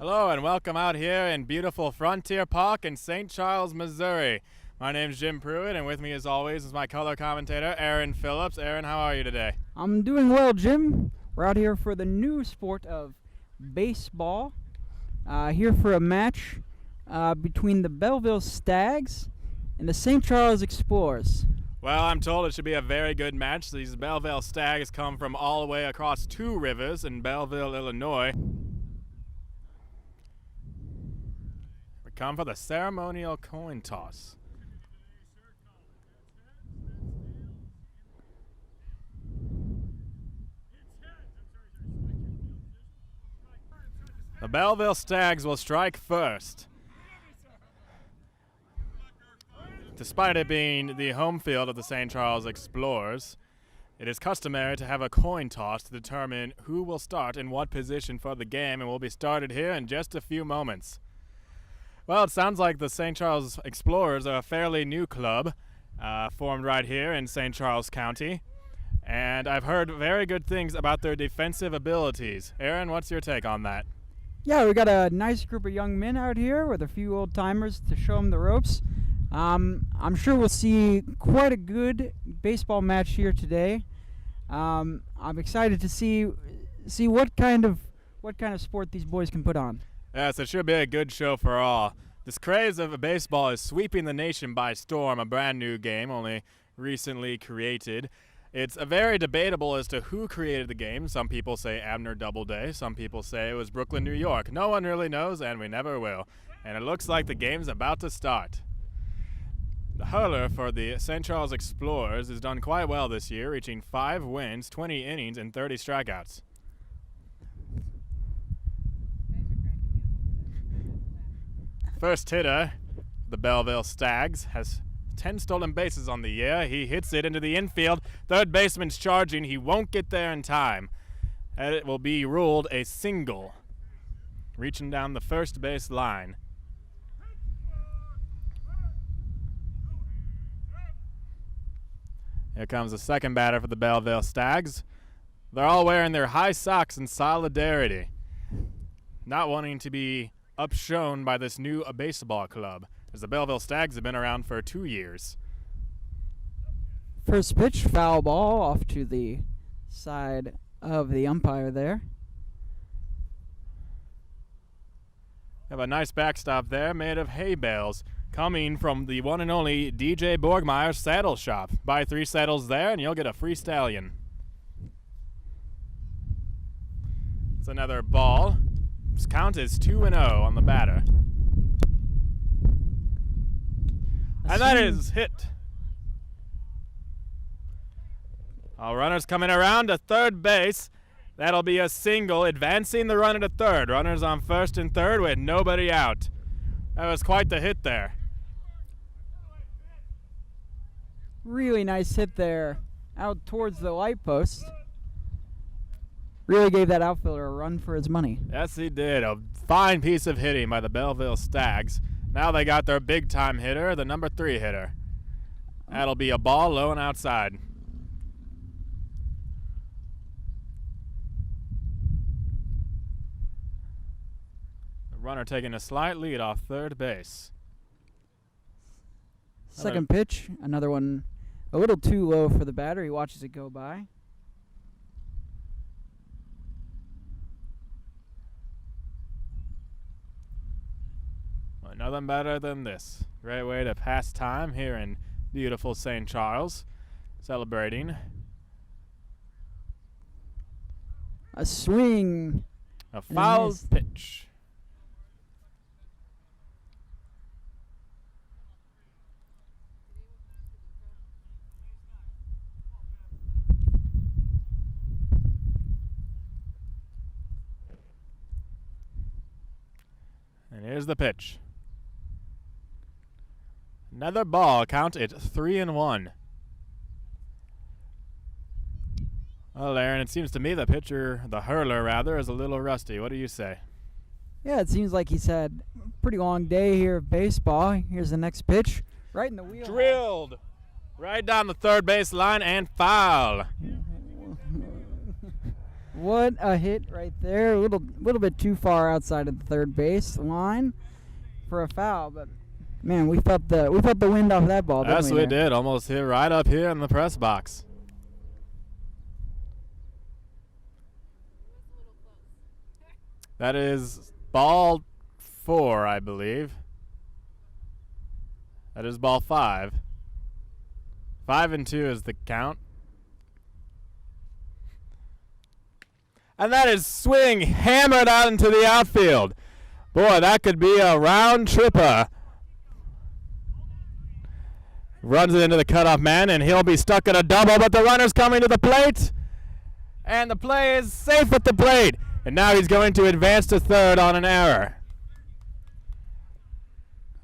Hello and welcome out here in beautiful Frontier Park in St. Charles, Missouri. My name's Jim Pruitt, and with me as always is my color commentator, Aaron Phillips. Aaron, how are you today? I'm doing well, Jim. We're out here for the new sport of baseball. Here for a match between the Belleville Stags and the St. Charles Explorers. Well, I'm told it should be a very good match. These Belleville Stags come from all the way across two rivers in Belleville, Illinois. We come for the ceremonial coin toss. The Belleville Stags will strike first. Despite it being the home field of the St. Charles Explorers, it is customary to have a coin toss to determine who will start in what position for the game, and will be started here in just a few moments. Well, it sounds like the St. Charles Explorers are a fairly new club, formed right here in St. Charles County, and I've heard very good things about their defensive abilities. Aaron, what's your take on that? Yeah, we got a nice group of young men out here with a few old timers to show them the ropes. I'm sure we'll see quite a good baseball match here today. I'm excited to see what kind of sport these boys can put on. Yes, it should be a good show for all. This craze of baseball is sweeping the nation by storm, a brand new game only recently created. It's very debatable as to who created the game. Some people say Abner Doubleday. Some people say it was Brooklyn, New York. No one really knows, and we never will. And it looks like the game's about to start. The hurler for the St. Charles Explorers has done quite well this year, reaching 5 wins, 20 innings, and 30 strikeouts. First hitter, the Belleville Stags, has 10 stolen bases on the year. He hits it into the infield. Third baseman's charging. He won't get there in time. And it will be ruled a single, reaching down the first base line. Here comes the second batter for the Belleville Stags. They're all wearing their high socks in solidarity, not wanting to be upshown by this new baseball club, as the Belleville Stags have been around for 2 years. First pitch, foul ball off to the side of the umpire there. Have a nice backstop there made of hay bales, coming from the one and only DJ Borgmeyer Saddle Shop. Buy 3 saddles there and you'll get a free stallion. It's another ball. This count is 2-0 on the batter. And that is hit. All runners coming around to third base. That'll be a single, advancing the runner to third. Runners on first and third with nobody out. That was quite the hit there. Really nice hit there out towards the light post. Really gave that outfielder a run for his money. Yes, he did. A fine piece of hitting by the Belleville Stags. Now they got their big-time hitter, the number 3 hitter. That'll be a ball low and outside. The runner taking a slight lead off third base. Second pitch, another one a little too low for the batter. He watches it go by. Nothing better than this. Great way to pass time here in beautiful St. Charles, celebrating. A swing. A foul pitch. And here's the pitch. Another ball, count it 3-1. Well, Aaron, it seems to me the pitcher, the hurler rather, is a little rusty. What do you say? Yeah, it seems like he's had a pretty long day here of baseball. Here's the next pitch. Right in the wheel. Drilled. Right down the third base line and foul. What a hit right there. A little bit too far outside of the third base line for a foul, but man, we felt the wind off that ball, didn't Yes, we? we there? did. Almost hit right up here in the press box. That is ball 4, I believe. That is ball 5. 5-2 is the count. And that is swing hammered out into the outfield. Boy, that could be a round tripper. Runs it into the cutoff man, and he'll be stuck at a double, but the runner's coming to the plate. And the play is safe at the plate. And now he's going to advance to third on an error.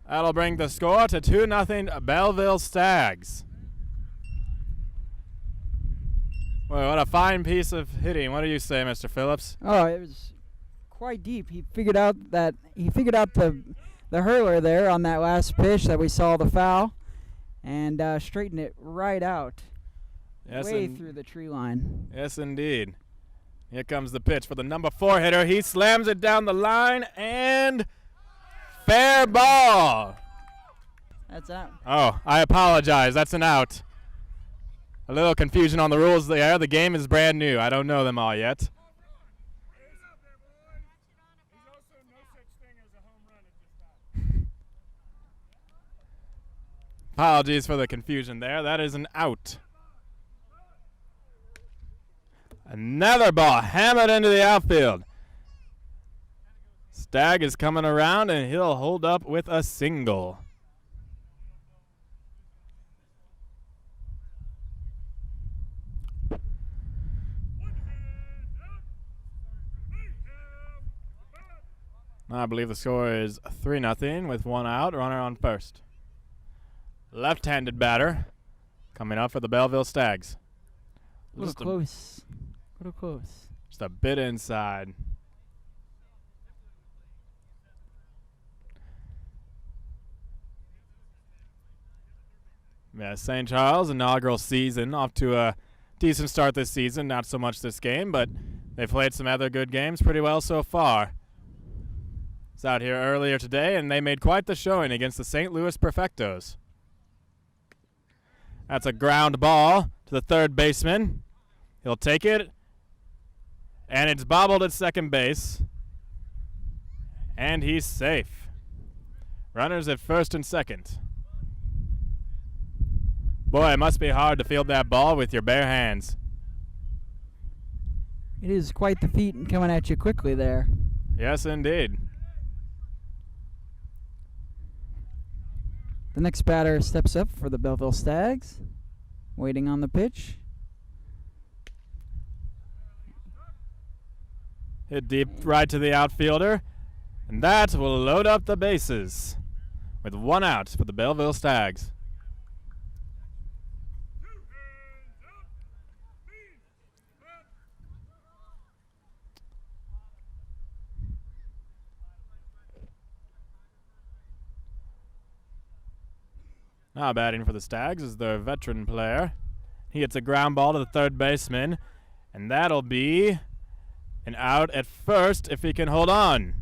That'll bring the score to 2-0 Belleville Stags. Boy, what a fine piece of hitting. What do you say, Mr. Phillips? Oh, it was quite deep. He figured out the hurler there on that last pitch that we saw the foul, and straightened it right out, way through the tree line. Yes, indeed. Here comes the pitch for the number 4 hitter. He slams it down the line, and fair ball. That's out. Oh, I apologize. That's an out. A little confusion on the rules there. The game is brand new. I don't know them all yet. Apologies for the confusion there. That is an out. Another ball hammered into the outfield. Stagg is coming around, and he'll hold up with a single. I believe the score is 3-0 with 1 out, runner on first. Left-handed batter coming up for the Belleville Stags. A little close. Just a bit inside. Yeah, St. Charles inaugural season, off to a decent start this season. Not so much this game, but they've played some other good games pretty well so far. Was out here earlier today, and they made quite the showing against the St. Louis Perfectos. That's a ground ball to the third baseman. He'll take it, and it's bobbled at second base, and he's safe. Runners at first and second. Boy, it must be hard to field that ball with your bare hands. It is quite the feat coming at you quickly there. Yes, indeed. The next batter steps up for the Belleville Stags, waiting on the pitch. Hit deep right to the outfielder, and that will load up the bases with 1 out for the Belleville Stags. Now batting for the Stags is their veteran player. He hits a ground ball to the third baseman, and that'll be an out at first if he can hold on.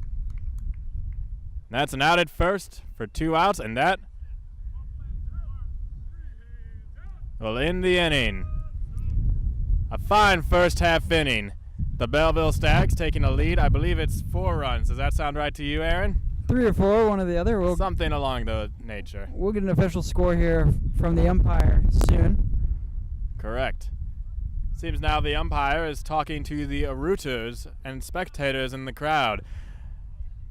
That's an out at first for 2 outs, and that will end the inning. A fine first half inning. The Belleville Stags taking a lead. I believe it's 4 runs. Does that sound right to you, Aaron? 3 or 4, one or the other. Something along the nature. We'll get an official score here from the umpire soon. Correct. Seems now the umpire is talking to the rooters and spectators in the crowd.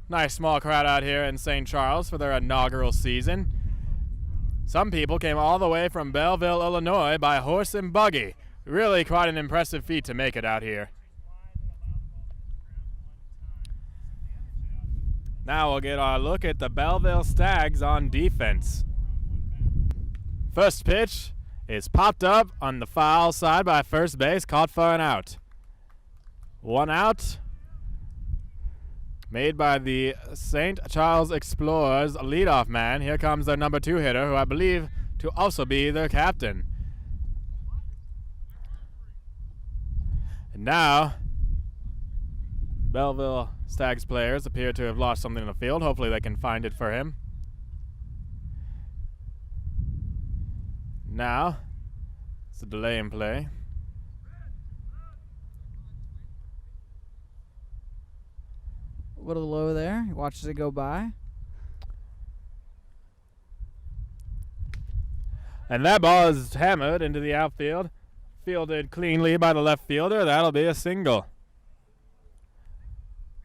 Nice small crowd out here in St. Charles for their inaugural season. Some people came all the way from Belleville, Illinois by horse and buggy. Really quite an impressive feat to make it out here. Now we'll get our look at the Belleville Stags on defense. First pitch is popped up on the foul side by first base, caught for an out. 1 out made by the St. Charles Explorers leadoff man. Here comes their number 2 hitter, who I believe to also be their captain. And now Belleville Stags players appear to have lost something in the field. Hopefully they can find it for him. Now, it's a delay in play. A little low there. He watches it go by. And that ball is hammered into the outfield. Fielded cleanly by the left fielder. That'll be a single.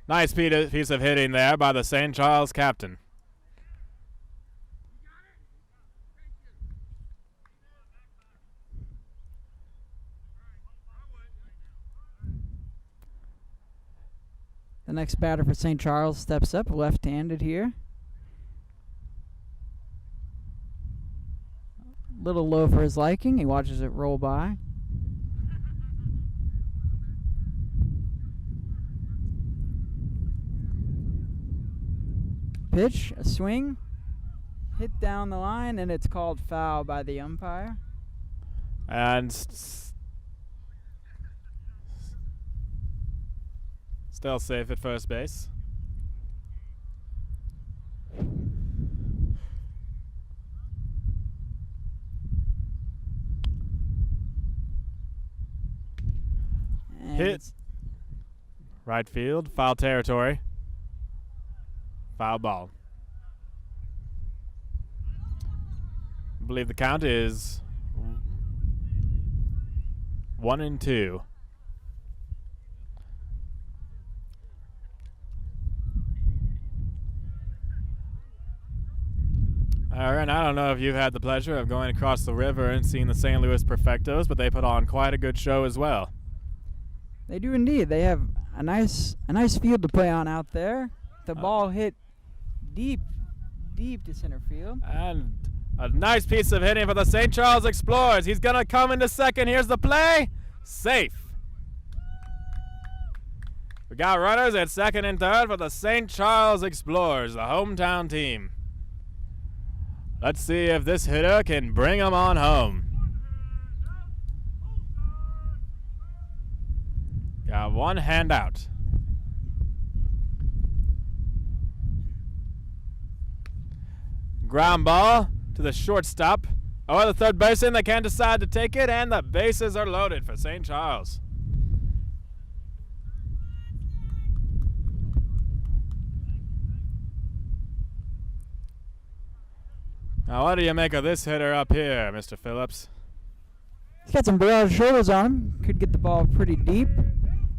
Nice piece of hitting there by the St. Charles captain. The next batter for St. Charles steps up, left-handed here. Little low for his liking. He watches it roll by. Pitch, a swing, hit down the line, and it's called foul by the umpire. And still safe at first base. And Hit. Right field, foul territory. Foul ball. I believe the count is 1-2. Aaron, I don't know if you've had the pleasure of going across the river and seeing the St. Louis Perfectos, but they put on quite a good show as well. They do indeed. They have a nice field to play on out there. The ball hit deep to center field. And a nice piece of hitting for the St. Charles Explorers. He's going to come into second. Here's the play. Safe. We got runners at second and third for the St. Charles Explorers, the hometown team. Let's see if this hitter can bring them on home. Got one hand out. Ground ball to the shortstop. Or the third baseman. They can't decide to take it, and the bases are loaded for St. Charles. Now, what do you make of this hitter up here, Mr. Phillips? He's got some broad shoulders on him. Could get the ball pretty deep.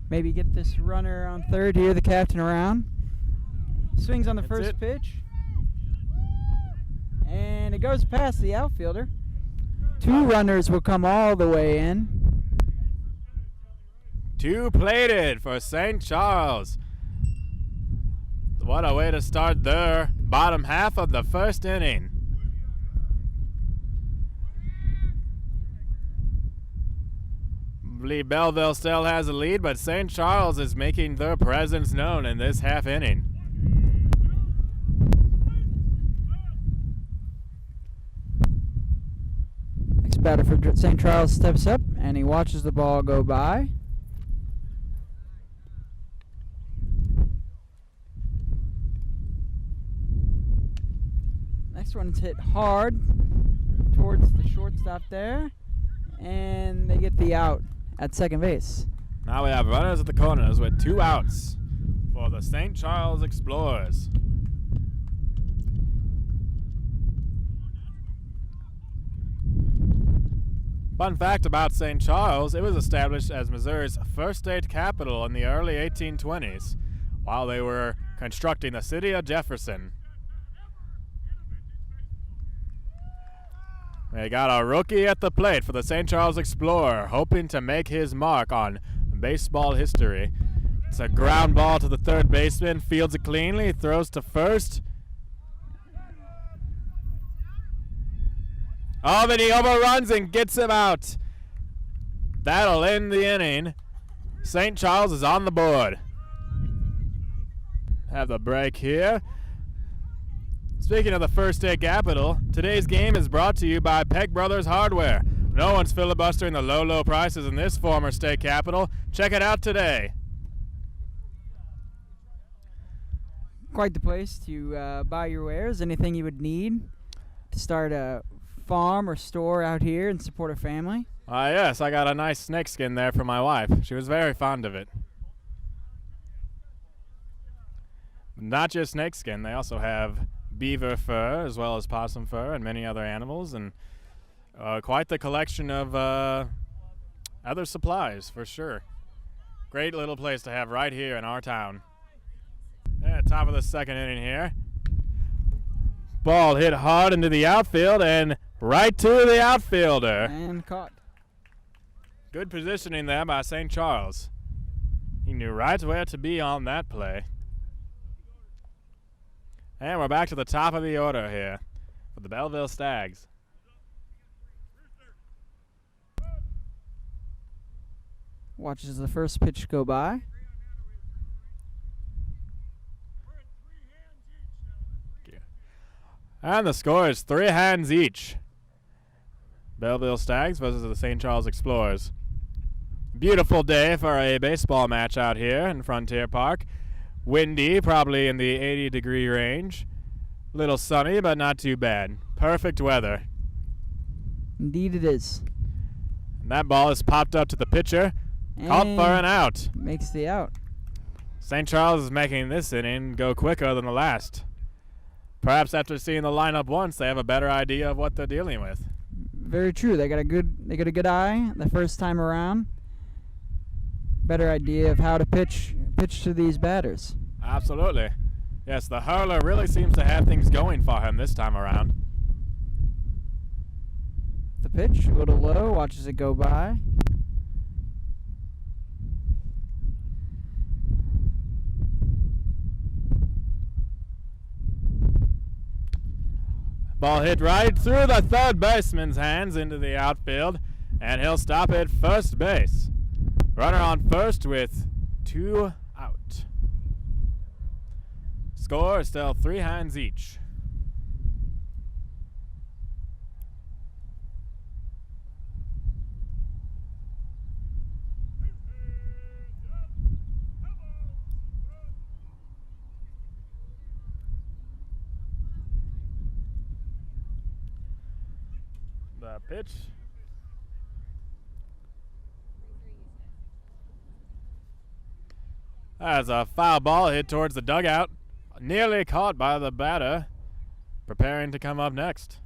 Maybe get this runner on third here, the captain around. Swings on the first pitch. And it goes past the outfielder. Two runners will come all the way in. Two plated for St. Charles. What a way to start their bottom half of the first inning. I believe Belleville still has a lead, but St. Charles is making their presence known in this half inning. Next batter for St. Charles steps up, and he watches the ball go by. Next one's hit hard towards the shortstop there, and they get the out at second base. Now we have runners at the corners with two outs for the St. Charles Explorers. Fun fact about St. Charles, it was established as Missouri's first state capital in the early 1820s while they were constructing the city of Jefferson. They got a rookie at the plate for the St. Charles Explorer, hoping to make his mark on baseball history. It's a ground ball to the third baseman, fields it cleanly, throws to first. Oh, but he overruns and gets him out. That'll end the inning. St. Charles is on the board. Have the break here. Speaking of the first state capital, today's game is brought to you by Peck Brothers Hardware. No one's filibustering the low, low prices in this former state capital. Check it out today. quite the place to buy your wares. Anything you would need to start a farm or store out here and support a family? Yes, I got a nice snakeskin there for my wife. She was very fond of it. Not just snakeskin, they also have beaver fur as well as possum fur and many other animals, and quite the collection of other supplies for sure. Great little place to have right here in our town. Yeah, top of the second inning here. Ball hit hard into the outfield and right to the outfielder. And caught. Good positioning there by St. Charles. He knew right where to be on that play. And we're back to the top of the order here for the Belleville Stags. Watches the first pitch go by. And the score is 3 hands each. Belleville Stags versus the St. Charles Explorers. Beautiful day for a baseball match out here in Frontier Park. Windy, probably in the 80-degree range. Little sunny, but not too bad. Perfect weather. Indeed it is. And that ball is popped up to the pitcher. Caught for an out. Makes the out. St. Charles is making this inning go quicker than the last. Perhaps after seeing the lineup once, they have a better idea of what they're dealing with. Very true. They got a good eye the first time around. Better idea of how to pitch to these batters. Absolutely. Yes, the hurler really seems to have things going for him this time around. The pitch, a little low, watches it go by. Ball hit right through the third baseman's hands into the outfield, and he'll stop at first base. Runner on first with 2 out. Score is still 3 hands each. The pitch. That's a foul ball hit towards the dugout. Nearly caught by the batter, preparing to come up next.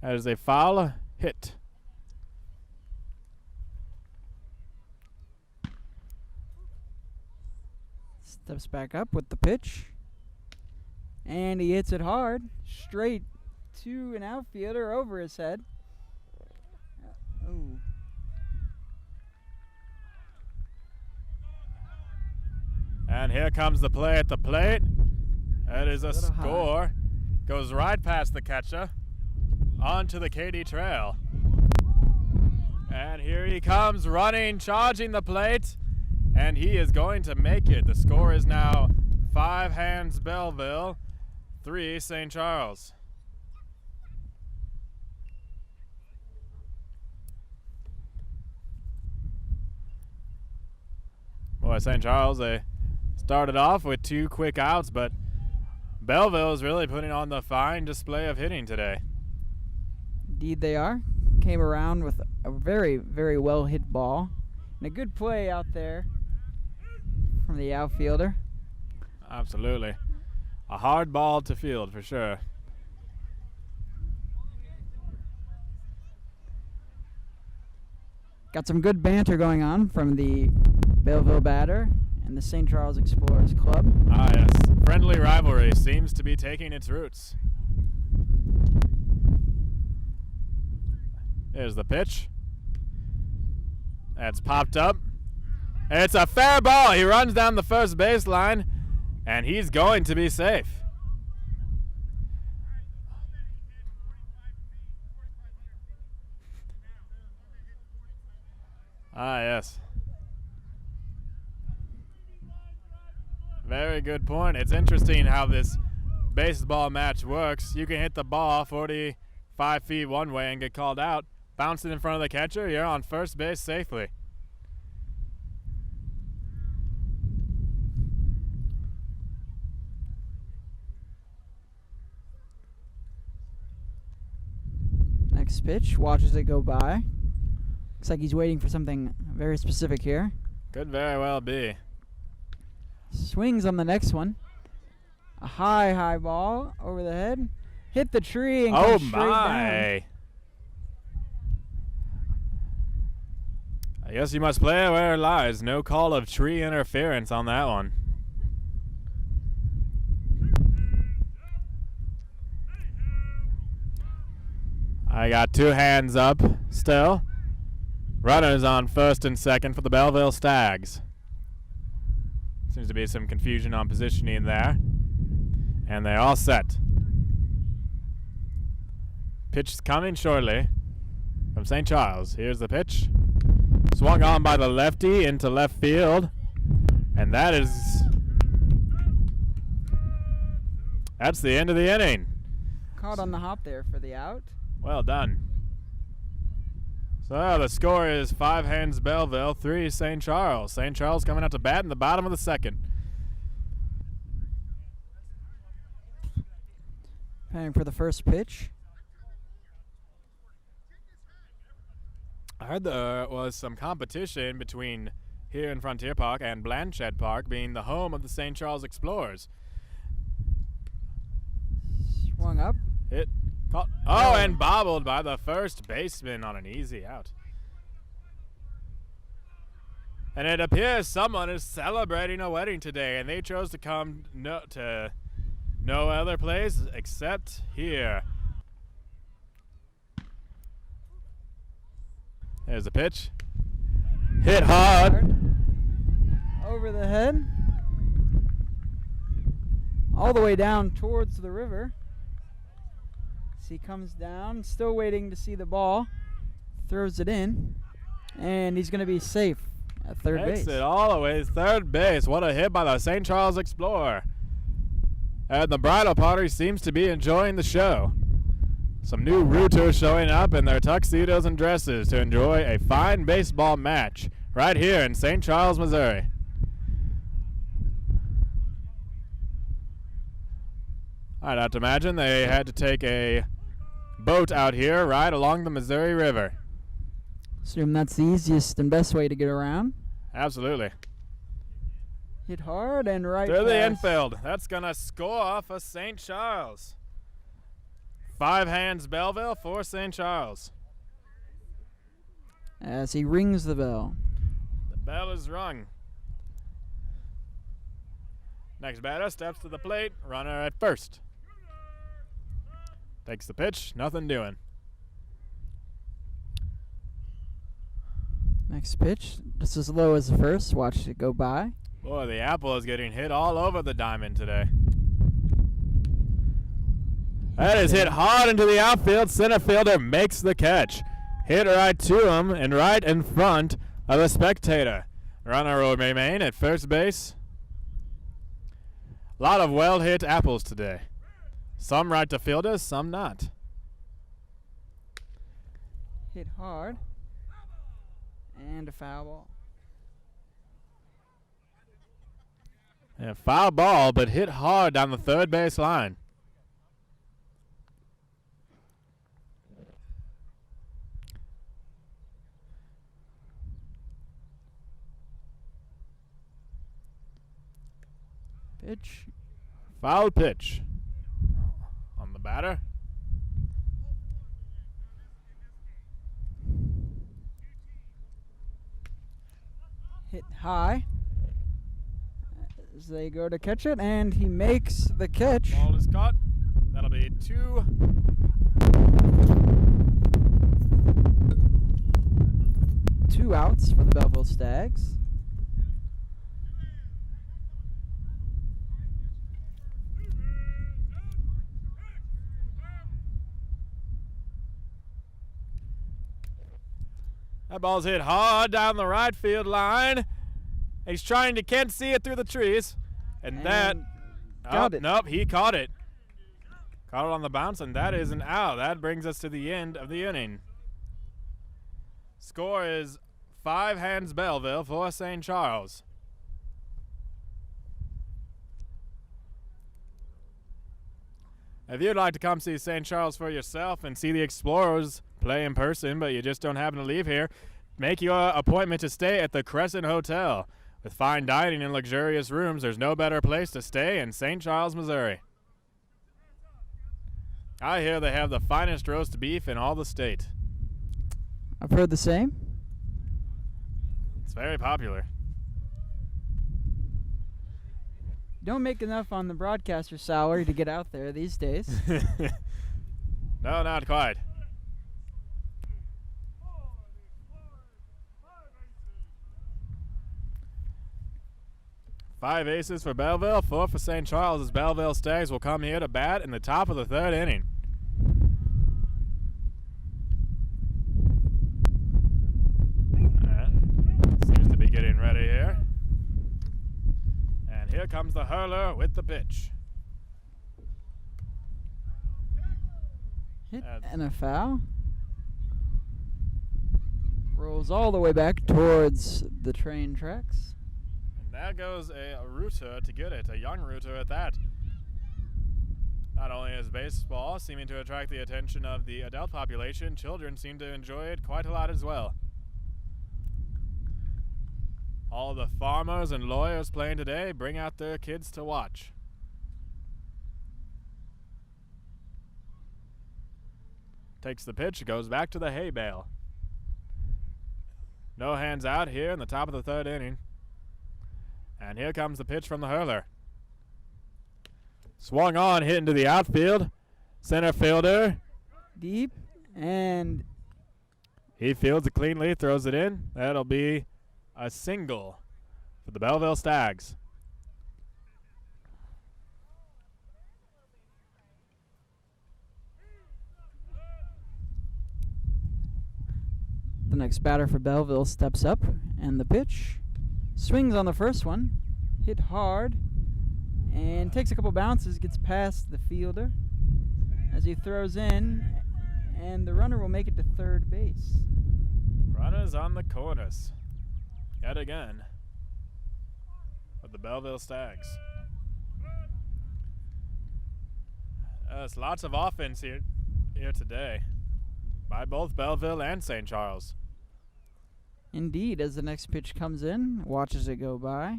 That is a foul hit. Steps back up with the pitch. And he hits it hard, straight to an outfielder over his head. Oh. And here comes the play at the plate. That is a score. Goes right past the catcher onto the Katy Trail. And here he comes running, charging the plate, and he is going to make it. The score is now 5 hands Belleville, 3 St. Charles. Boy, St. Charles, they started off with 2 quick outs, but Belleville is really putting on the fine display of hitting today. Indeed they are. Came around with a very, very well hit ball. And a good play out there from the outfielder. Absolutely. A hard ball to field for sure. Got some good banter going on from the Belleville batter and the St. Charles Explorers Club. Ah, yes. Friendly rivalry seems to be taking its roots. There's the pitch. That's popped up. It's a fair ball. He runs down the first baseline, and he's going to be safe. Ah, yes. Very good point. It's interesting how this baseball match works. You can hit the ball 45 feet one way and get called out. Bounce it in front of the catcher, you're on first base safely. Next pitch, watches it go by. Looks like he's waiting for something very specific here. Could very well be. Swings on the next one. A high ball over the head. Hit the tree and Oh comes straight down. my! I guess you must play where it lies. No call of tree interference on that one. I got two hands up still. Runners on first and second for the Belleville Stags. Seems to be some confusion on positioning there. And they're all set. Pitch is coming shortly from St. Charles. Here's the pitch. Swung on by the lefty into left field. And that's the end of the inning. Caught on the hop there for the out. Well done. So the score is 5 hands Belleville, 3 St. Charles. St. Charles coming out to bat in the bottom of the second. Paying for the first pitch. I heard there was some competition between here in Frontier Park and Blanchette Park being the home of the St. Charles Explorers. Swung up. Hit. Caught. Oh, and bobbled by the first baseman on an easy out. And it appears someone is celebrating a wedding today, and they chose to come to no other place except here. There's the pitch. Hit hard. Over the head. All the way down towards the river. As he comes down, still waiting to see the ball. Throws it in. And he's going to be safe at third base. Makes it all the way to third base. What a hit by the St. Charles Explorer. And the bridal party seems to be enjoying the show. Some new rooters showing up in their tuxedos and dresses to enjoy a fine baseball match right here in St. Charles, Missouri. I'd have to imagine they had to take a boat out here right along the Missouri River. Assume that's the easiest and best way to get around. Absolutely. Hit hard and right Through the pass. infield. That's going to score for St. Charles. 5 hands Belleville for St. Charles. As he rings the bell. The bell is rung. Next batter steps to the plate. Runner at first. Takes the pitch. Nothing doing. Next pitch, just as low as the first. Watch it go by. Boy, the apple is getting hit all over the diamond today. That is hit hard into the outfield. Center fielder makes the catch. Hit right to him and right in front of a spectator. Runner will remain at first base. A lot of well-hit apples today. Some right to fielders, some not. Hit hard. And a foul ball. And foul ball, but hit hard down the third base line. Pitch. Foul pitch on the batter. Hit high. As they go to catch it, and he makes the catch. Ball is caught. That'll be 2. Two outs for the Belleville Stags. That ball's hit hard down the right field line. He's can't see it through the trees. And that, got it. Nope, he caught it. Caught it on the bounce, and that is an out. That brings us to the end of the inning. Score is 5 hands Belleville for St. Charles. If you'd like to come see St. Charles for yourself and see the Explorers play in person, but you just don't happen to leave here, make your appointment to stay at the Crescent Hotel. With fine dining and luxurious rooms, there's no better place to stay in St. Charles, Missouri. I hear they have the finest roast beef in all the state. I've heard the same. It's very popular. Don't make enough on the broadcaster's salary to get out there these days. No, not quite. Five aces for Belleville, 4 for St. Charles as Belleville Stags will come here to bat in the top of the 3rd inning. Seems to be getting ready here. And here comes the hurler with the pitch. Hit and a foul. Rolls all the way back towards the train tracks. There goes a rooter to get it, a young rooter at that. Not only is baseball seeming to attract the attention of the adult population, children seem to enjoy it quite a lot as well. All the farmers and lawyers playing today bring out their kids to watch. Takes the pitch, goes back to the hay bale. No hands out here in the top of the 3rd inning. And here comes the pitch from the hurler. Swung on, hit into the outfield. Center fielder. Deep, and He fields it cleanly, throws it in. That'll be a single for the Belleville Stags. the next batter for Belleville steps up, and the pitch swings on the first one, hit hard, and takes a couple bounces, gets past the fielder as he throws in, and the runner will make it to third base. Runners on the corners yet again with the Belleville Stags. There's lots of offense here today by both Belleville and St. Charles. Indeed, as the next pitch comes in, watches it go by.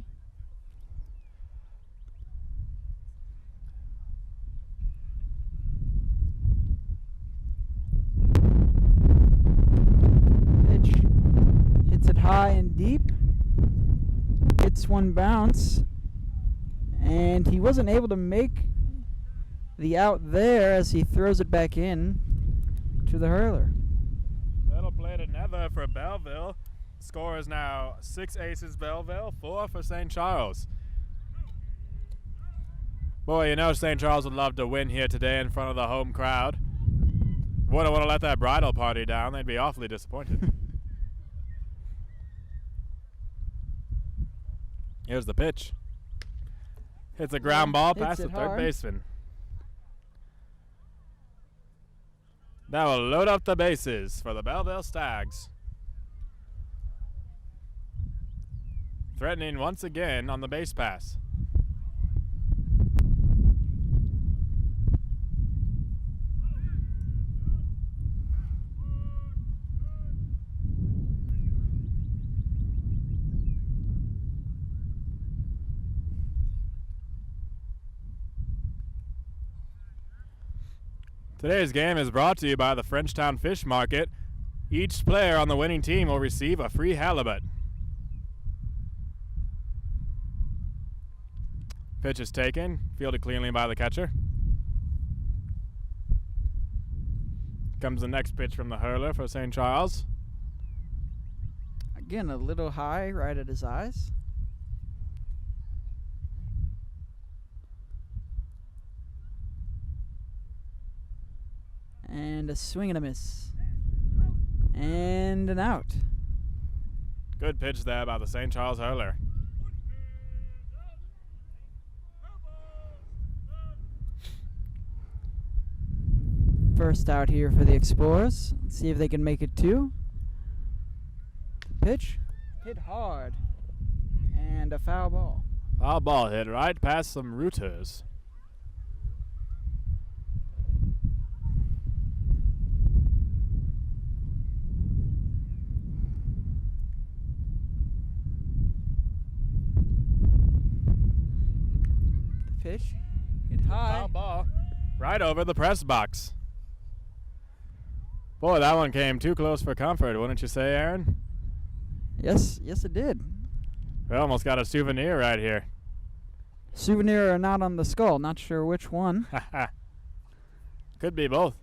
Pitch hits it high and deep. Hits one bounce, and he wasn't able to make the out there as he throws it back in to the hurler. That'll play to never for Belleville. Score is now 6 aces Belleville, 4 for St. Charles. Boy, you know St. Charles would love to win here today in front of the home crowd. Wouldn't want to let that bridal party down. They'd be awfully disappointed. Here's the pitch. Hits a ground ball past the third baseman. That will load up the bases for the Belleville Stags. Threatening once again on the base pass. Today's game is brought to you by the Frenchtown Fish Market. Each player on the winning team will receive a free halibut. Pitch is taken, fielded cleanly by the catcher. Comes the next pitch from the hurler for St. Charles. Again, a little high right at his eyes. And a swing and a miss. And an out. Good pitch there by the St. Charles hurler. First out here for the Explorers. Let's see if they can make it two. Pitch. Hit hard. And a foul ball. Foul ball hit right past some rooters. pitch. Hit high. Foul ball. Right over the press box. Boy, that one came too close for comfort, wouldn't you say, Aaron? Yes, it did. We almost got a souvenir right here. Souvenir or not on the skull, not sure which one. Could be both.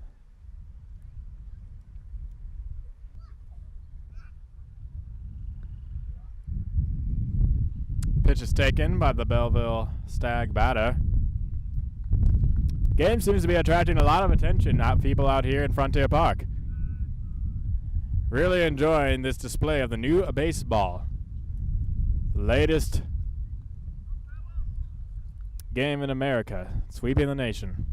Pitch is taken by the Belleville Stag batter. Game seems to be attracting a lot of attention, people out here in Frontier Park. Really enjoying this display of the new baseball. Latest game in America, sweeping the nation.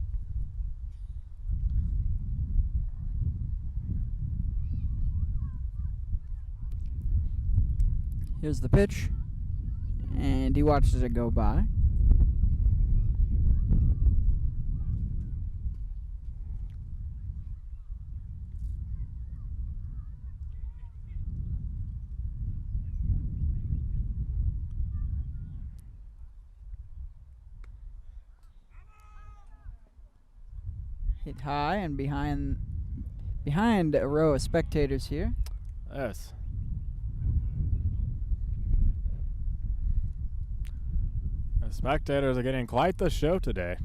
Here's the pitch, and he watches it go by. Hit high and behind a row of spectators here. Yes. The spectators are getting quite the show today.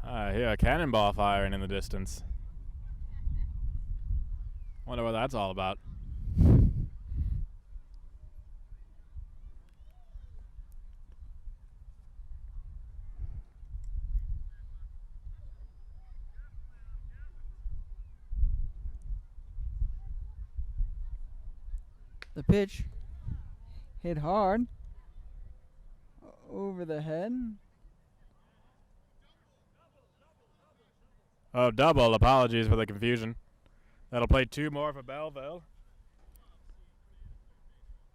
I hear a cannonball firing in the distance. Wonder what that's all about. The pitch hit hard over the head. Oh, double. Apologies for the confusion. That'll play 2 more for Belleville.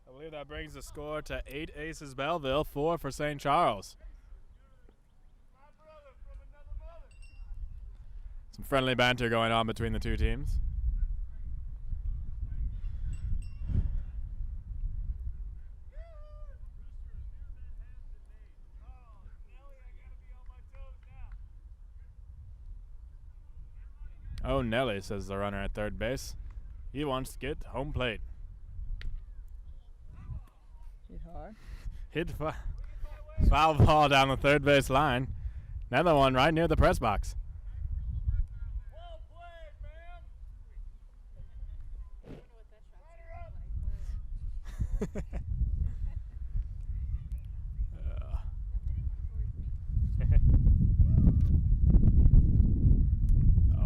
I believe that brings the score to 8 aces Belleville, 4 for St. Charles. Some friendly banter going on between the two teams. Oh, Nelly, says the runner at third base. He wants to get home plate. Hit hard. Hit foul ball down the third base line. Another one right near the press box. Well played, man.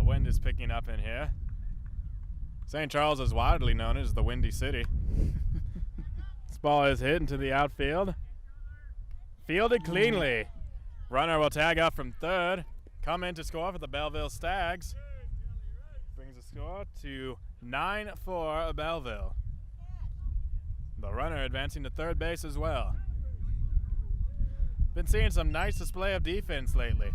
Wind is picking up in here. St. Charles is widely known as the Windy City. This ball is hit into the outfield. Fielded cleanly. Runner will tag up from third. Come in to score for the Belleville Stags. Brings the score to 9-4 Belleville. The runner advancing to third base as well. Been seeing some nice display of defense lately.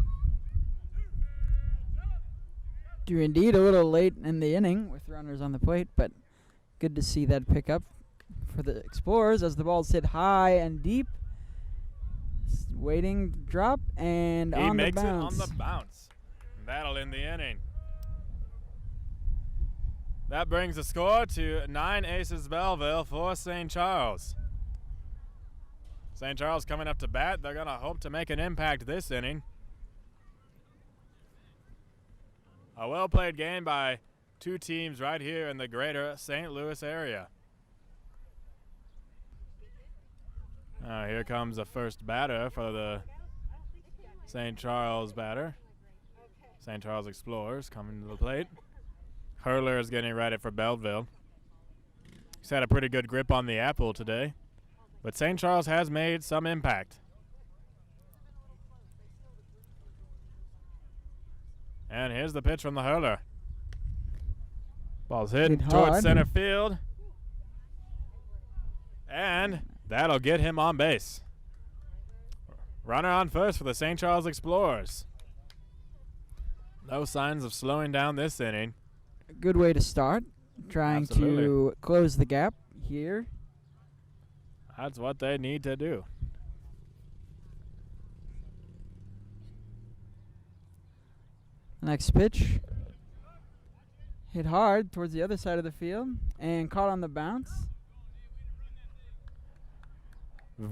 Do indeed a little late in the inning with runners on the plate, but good to see that pick up for the Explorers as the ball's hit high and deep. Waiting drop and he on the makes bounce. it on the bounce. That'll end the inning. That brings the score to 9 aces Belleville for St. Charles. St. Charles coming up to bat. They're going to hope to make an impact this inning. A well-played game by two teams right here in the greater St. Louis area. Here comes the first batter for the St. Charles batter. St. Charles Explorers coming to the plate. Hurler is getting ready for Belleville. He's had a pretty good grip on the apple today, but St. Charles has made some impact. And here's the pitch from the hurler. Ball's hit towards center field. And that'll get him on base. Runner on first for the St. Charles Explorers. No signs of slowing down this inning. A good way to start. Trying Absolutely. to close the gap here. That's what they need to do. Next pitch. Hit hard towards the other side of the field and caught on the bounce.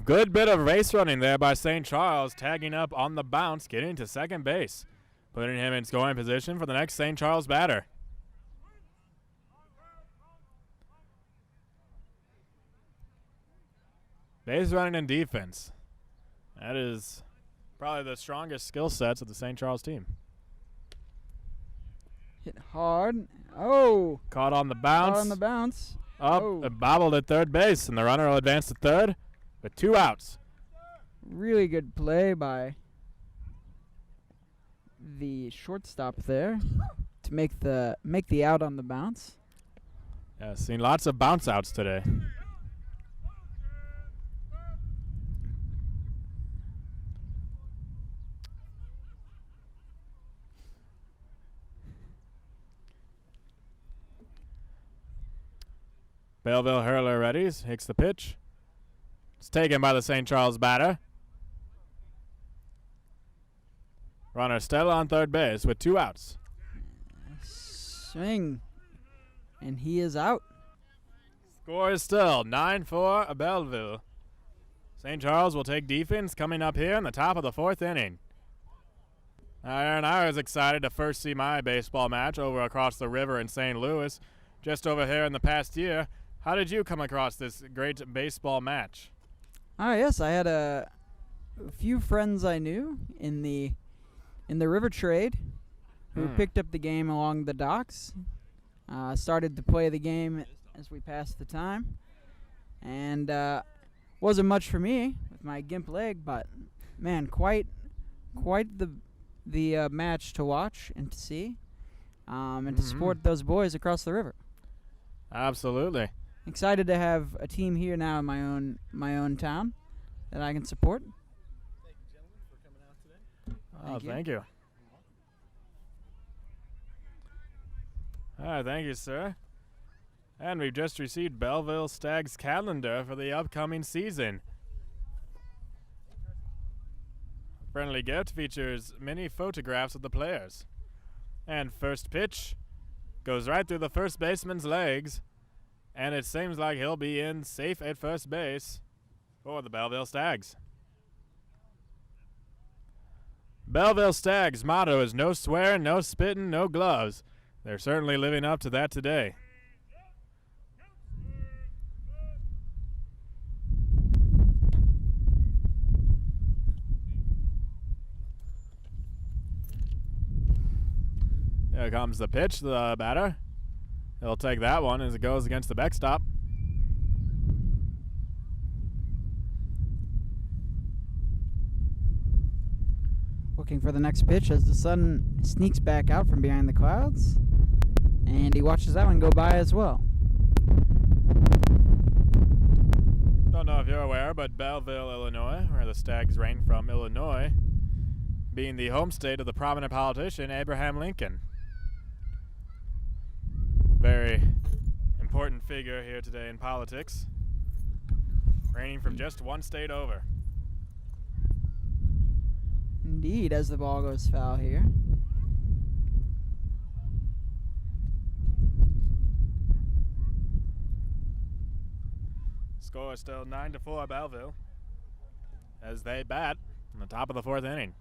Good bit of race running there by St. Charles, tagging up on the bounce, getting to second base, putting him in scoring position for the next St. Charles batter. Base running and defense. That is probably the strongest skill sets of the St. Charles team. Hit hard. Oh! Caught on the bounce. Caught on the bounce. Up, Oh. bobbled at third base, and the runner will advance to third with 2 outs. Really good play by the shortstop there to make the out on the bounce. Yeah, seen lots of bounce outs today. Belleville hurler readies, hits the pitch. It's taken by the St. Charles batter. Runner still on third base with 2 outs. Swing. And he is out. Score is still 9-4 Belleville. St. Charles will take defense coming up here in the top of the 4th inning. Aaron, I was excited to first see my baseball match over across the river in St. Louis, just over here in the past year. How did you come across this great baseball match? Yes, I had a few friends I knew in the river trade who picked up the game along the docks. Started to play the game as we passed the time, and wasn't much for me with my gimp leg, but man, quite the match to watch and to see, and to support those boys across the river. Absolutely. Excited to have a team here now in my own town that I can support. Thank you, gentlemen, for coming out today. Thank you. All right, thank you, sir. And we've just received Belleville Stags calendar for the upcoming season. Friendly gift features many photographs of the players. And first pitch goes right through the first baseman's legs, and it seems like he'll be in safe at first base for the Belleville Stags. Belleville Stags' motto is no swearing, no spitting, no gloves. They're certainly living up to that today. Here comes the pitch, the batter. He'll take that one as it goes against the backstop. Looking for the next pitch as the sun sneaks back out from behind the clouds. And he watches that one go by as well. Don't know if you're aware, but Belleville, Illinois, where the Stags reign from, Illinois, being the home state of the prominent politician Abraham Lincoln. Very important figure here today in politics, reigning from just one state over. Indeed, as the ball goes foul here. Score is still 9-4 Belleville as they bat on the top of the 4th inning.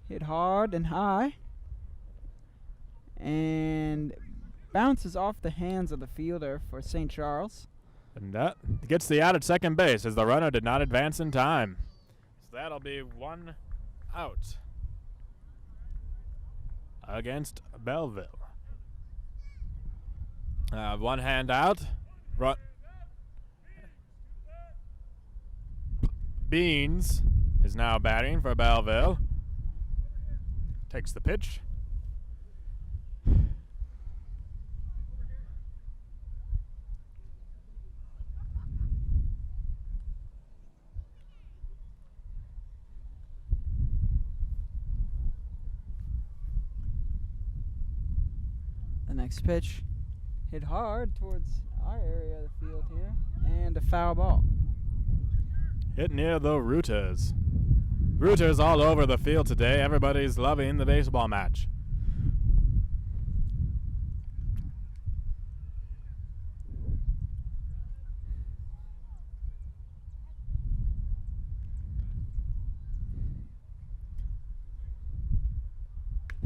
Hit hard and high. And bounces off the hands of the fielder for St. Charles. And that gets the out at second base as the runner did not advance in time. So that'll be 1 out against Belleville. 1 hand out. Beans is now batting for Belleville. Takes the pitch. The next pitch hit hard towards our area of the field here, and a foul ball. Hit near the rooters. Rooters all over the field today. Everybody's loving the baseball match.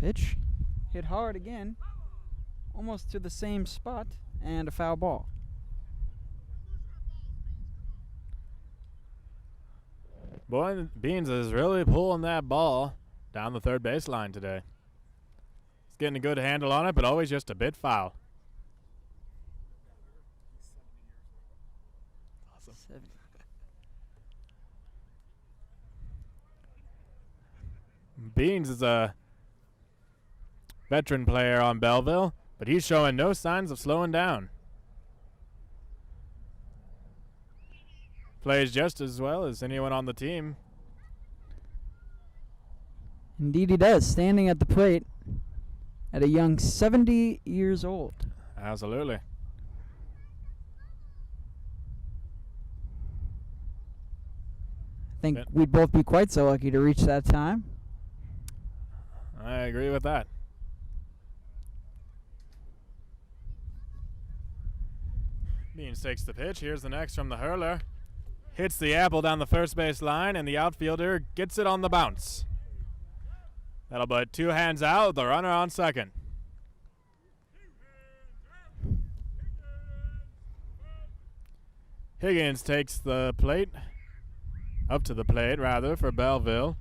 Pitch. Hit hard again. Almost to the same spot, and a foul ball. Boy, Beans is really pulling that ball down the third baseline today. He's getting a good handle on it, but always just a bit foul. Awesome. 70. Beans is a veteran player on Belleville, but he's showing no signs of slowing down. Plays just as well as anyone on the team. Indeed he does, standing at the plate at a young 70 years old. Absolutely. I think we'd both be quite so lucky to reach that time. I agree with that. Beans takes the pitch. Here's the next from the hurler. Hits the apple down the first base line, and the outfielder gets it on the bounce. That'll put two hands out, the runner on second. Higgins takes the plate, up to the plate rather, for Belleville,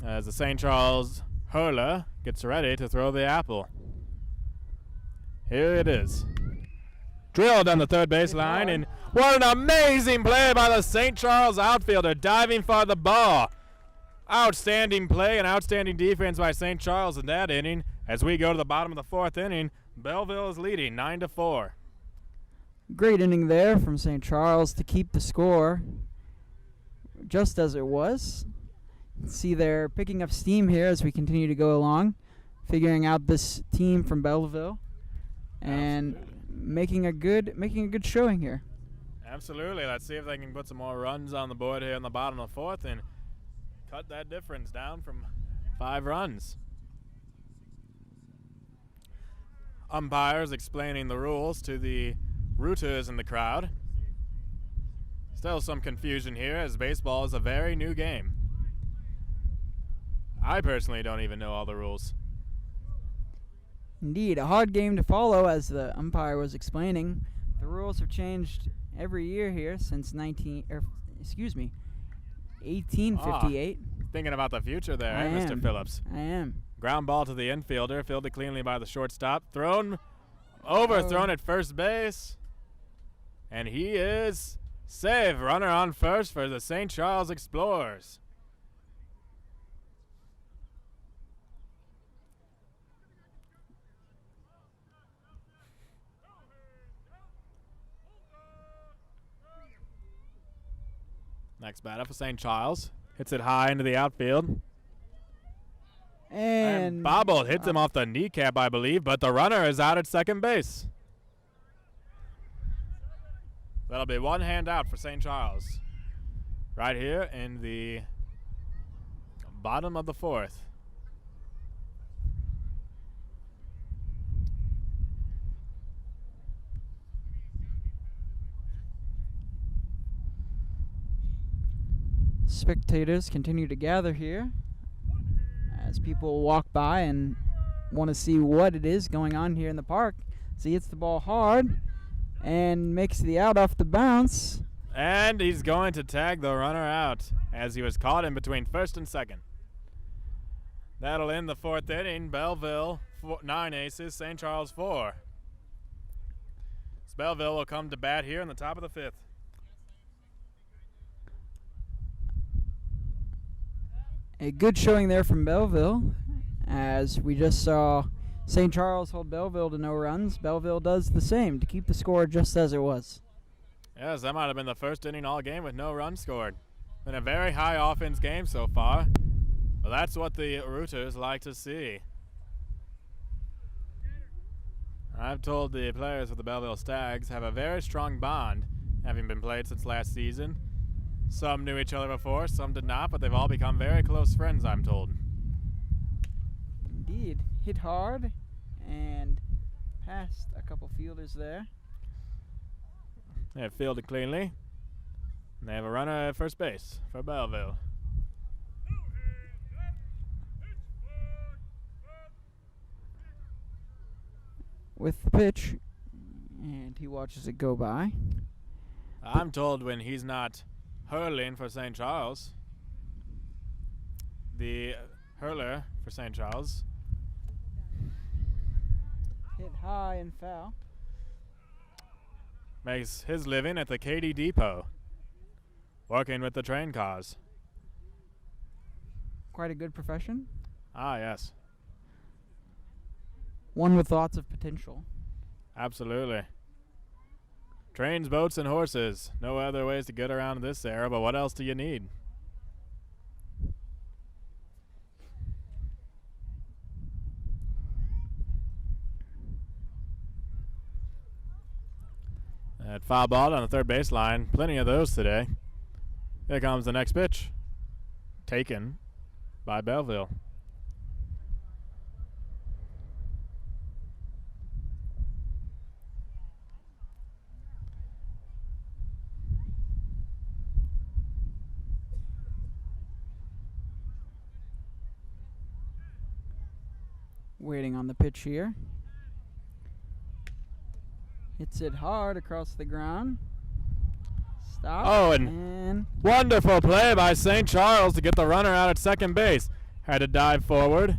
as the St. Charles hurler gets ready to throw the apple. Here it is. Drilled on the third base line, and what an amazing play by the St. Charles outfielder, diving for the ball. Outstanding play and outstanding defense by St. Charles in that inning. As we go to the bottom of the fourth inning, Belleville is leading 9-4. Great inning there from St. Charles to keep the score just as it was. See they're picking up steam here as we continue to go along, figuring out this team from Belleville, and making a good showing here. Absolutely. Let's see if they can put some more runs on the board here in the bottom of the fourth and cut that difference down from 5 runs. Umpires explaining the rules to the rooters in the crowd. Still some confusion here, as baseball is a very new game. I personally don't even know all the rules. Indeed, a hard game to follow, as the umpire was explaining. The rules have changed every year here since 1858. Thinking about the future there, I Mr. am. Phillips. I am. Ground ball to the infielder, fielded cleanly by the shortstop. Overthrown at first base. And he is saved. Runner on first for the St. Charles Explorers. Next batter for St. Charles. Hits it high into the outfield. And bobbled. Hits him off the kneecap, I believe, but the runner is out at second base. That'll be one hand out for St. Charles. Right here in the bottom of the fourth. Spectators continue to gather here as people walk by and want to see what it is going on here in the park. So he hits the ball hard and makes the out off the bounce. And he's going to tag the runner out as he was caught in between first and second. That'll end the fourth inning. Belleville 9 aces, St. Charles 4. So Belleville will come to bat here in the top of the fifth. A good showing there from Belleville, as we just saw St. Charles hold Belleville to no runs. Belleville does the same to keep the score just as it was. Yes, that might have been the first inning all game with no runs scored. Been a very high offense game so far, but that's what the rooters like to see. I've told the players of the Belleville Stags have a very strong bond, having been played since last season. Some knew each other before, some did not, but they've all become very close friends, I'm told. Indeed. Hit hard and past a couple fielders there. They have fielded cleanly. And they have a runner at first base for Belleville. With the pitch, and he watches it go by. I'm told when he's not hurling for St. Charles, the hurler for St. Charles Hit high and foul. makes his living at the Katy Depot, working with the train cars. Quite a good profession. Ah, yes, One with lots of potential. absolutely. Trains, boats, and horses. No other ways to get around this era, but what else do you need? At foul ball on the third baseline. Plenty of those today. Here comes the next pitch. Taken by Belleville. Waiting on the pitch here. Hits it hard across the ground. Stop. Oh, and wonderful play by St. Charles to get the runner out at second base. Had to dive forward.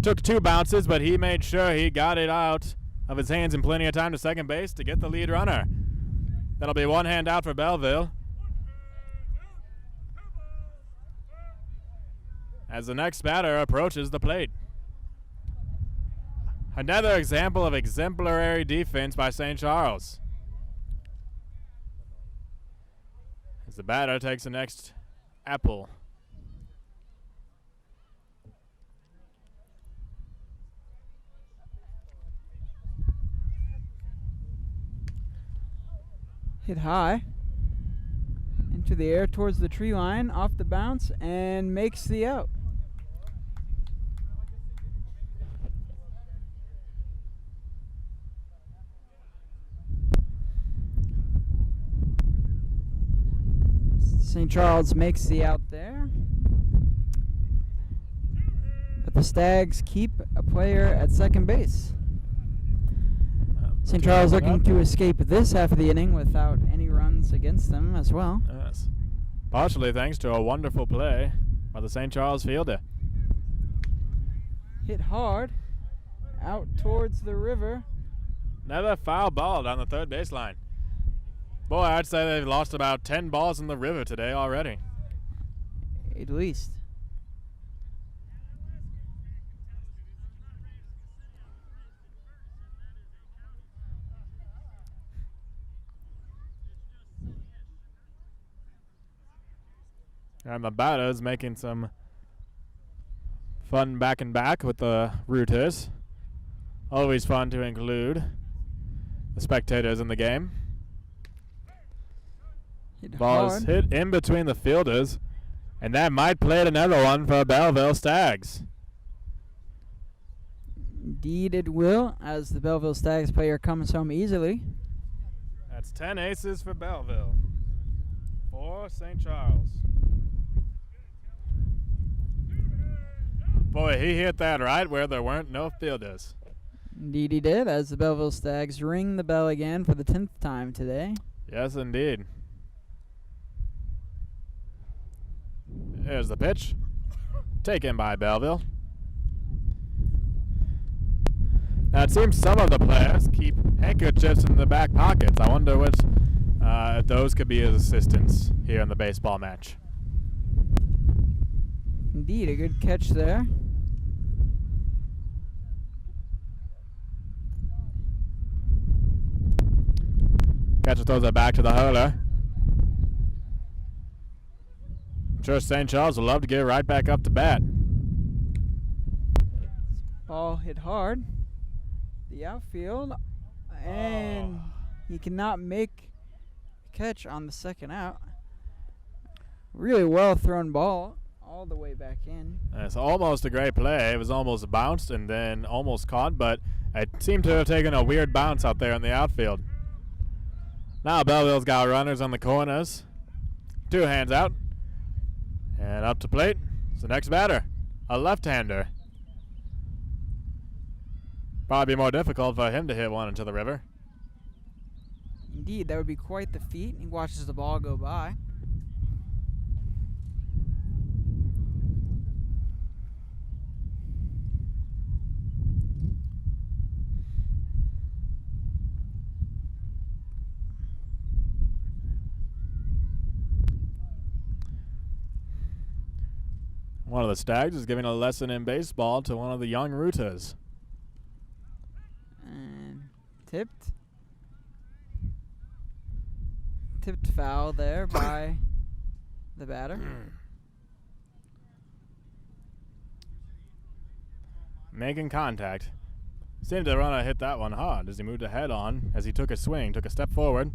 Took two bounces, but he made sure he got it out of his hands in plenty of time to second base to get the lead runner. That'll be one hand out for Belleville. As the next batter approaches the plate. Another example of exemplary defense by St. Charles. As the batter takes the next apple. Hit high. Into the air towards the tree line. Off the bounce and makes the out. St. Charles makes the out there. But the Stags keep a player at second base. St. Charles looking to escape this half of the inning without any runs against them as well. Yes. Partially thanks to a wonderful play by the St. Charles fielder. Hit hard. Out towards the river. Another foul ball down the third baseline. Boy, I'd say they've lost about 10 balls in the river today already. At least. And the batter's making some fun back and back with the rooters. Always fun to include the spectators in the game. Ball is hit in between the fielders, and that might play another one for Belleville Stags. Indeed it will, as the Belleville Stags player comes home easily. That's 10 aces for Belleville. For St. Charles. Boy, he hit that right where there weren't no fielders. Indeed he did, as the Belleville Stags ring the bell again for the 10th time today. Yes, indeed. There's the pitch. Taken by Belleville. Now it seems some of the players keep handkerchiefs in the back pockets. I wonder which those could be his assistants here in the baseball match. Indeed, a good catch there. Catcher throws it back to the hurler. I'm sure St. Charles would love to get right back up to bat. Ball hit hard. the outfield, and he cannot make a catch on the second out. Really well thrown ball all the way back in. It's almost a great play. It was almost bounced and then almost caught, but it seemed to have taken a weird bounce out there in the outfield. Now Belleville's got runners on the corners. 2 hands out. And up to plate. It's the next batter. A left-hander. Probably more difficult for him to hit one into the river. Indeed, that would be quite the feat. He watches the ball go by. One of the Stags is giving a lesson in baseball to one of the young rooters. And tipped. Tipped foul there by the batter. Making contact. Seemed the runner hit that one hard as he moved ahead on, as he took a swing, took a step forward.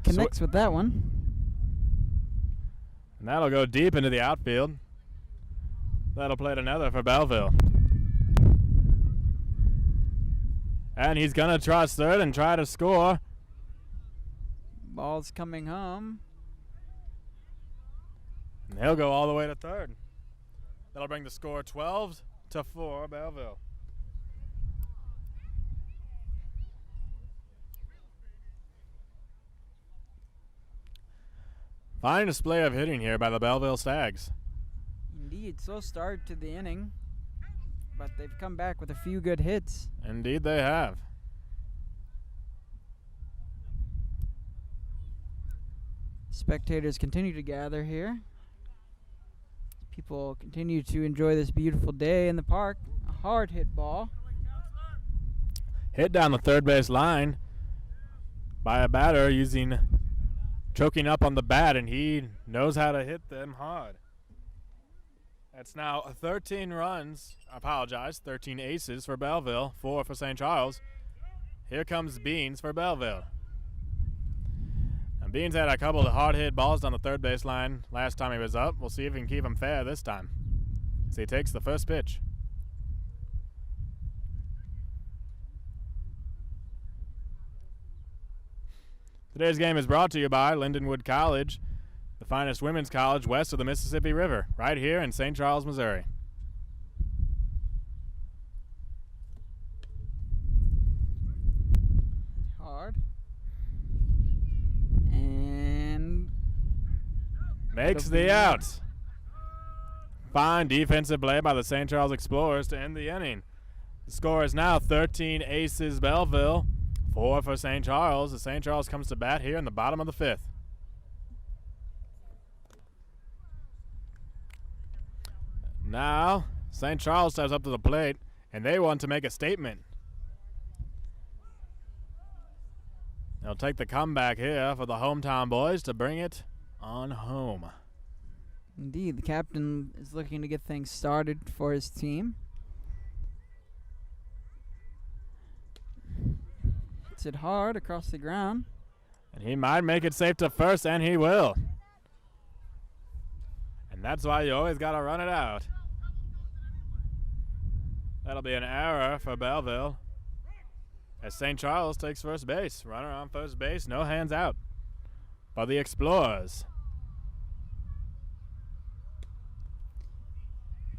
Connects with that one. And that'll go deep into the outfield. That'll play another for Belleville. And he's going to trust third and try to score. Ball's coming home. And he'll go all the way to third. That'll bring the score 12-4 Belleville. Fine display of hitting here by the Belleville Stags. Indeed, slow start to the inning, but they've come back with a few good hits. Indeed they have. Spectators continue to gather here. People continue to enjoy this beautiful day in the park. A hard hit ball. Hit down the third base line by a batter choking up on the bat, and he knows how to hit them hard. That's now 13 runs, 13 aces for Belleville, 4 for St. Charles. Here comes Beans for Belleville. And Beans had a couple of hard hit balls down the third base line last time he was up. We'll see if he can keep him fair this time. So he takes the first pitch. Today's game is brought to you by Lindenwood College, the finest women's college west of the Mississippi River, right here in St. Charles, Missouri. Hard. And Makes the out. Fine defensive play by the St. Charles Explorers to end the inning. The score is now 13 aces Belleville, 4 for St. Charles. The St. Charles comes to bat here in the bottom of the 5th. Now, St. Charles steps up to the plate, and they want to make a statement. They'll take the comeback here for the hometown boys to bring it on home. indeed, the captain is looking to get things started for his team. Hits it hard across the ground. And he might make it safe to first, and he will. And that's why you always got to run it out. That'll be an error for Belleville, as St. Charles takes first base. Runner on first base, no hands out for the Explorers.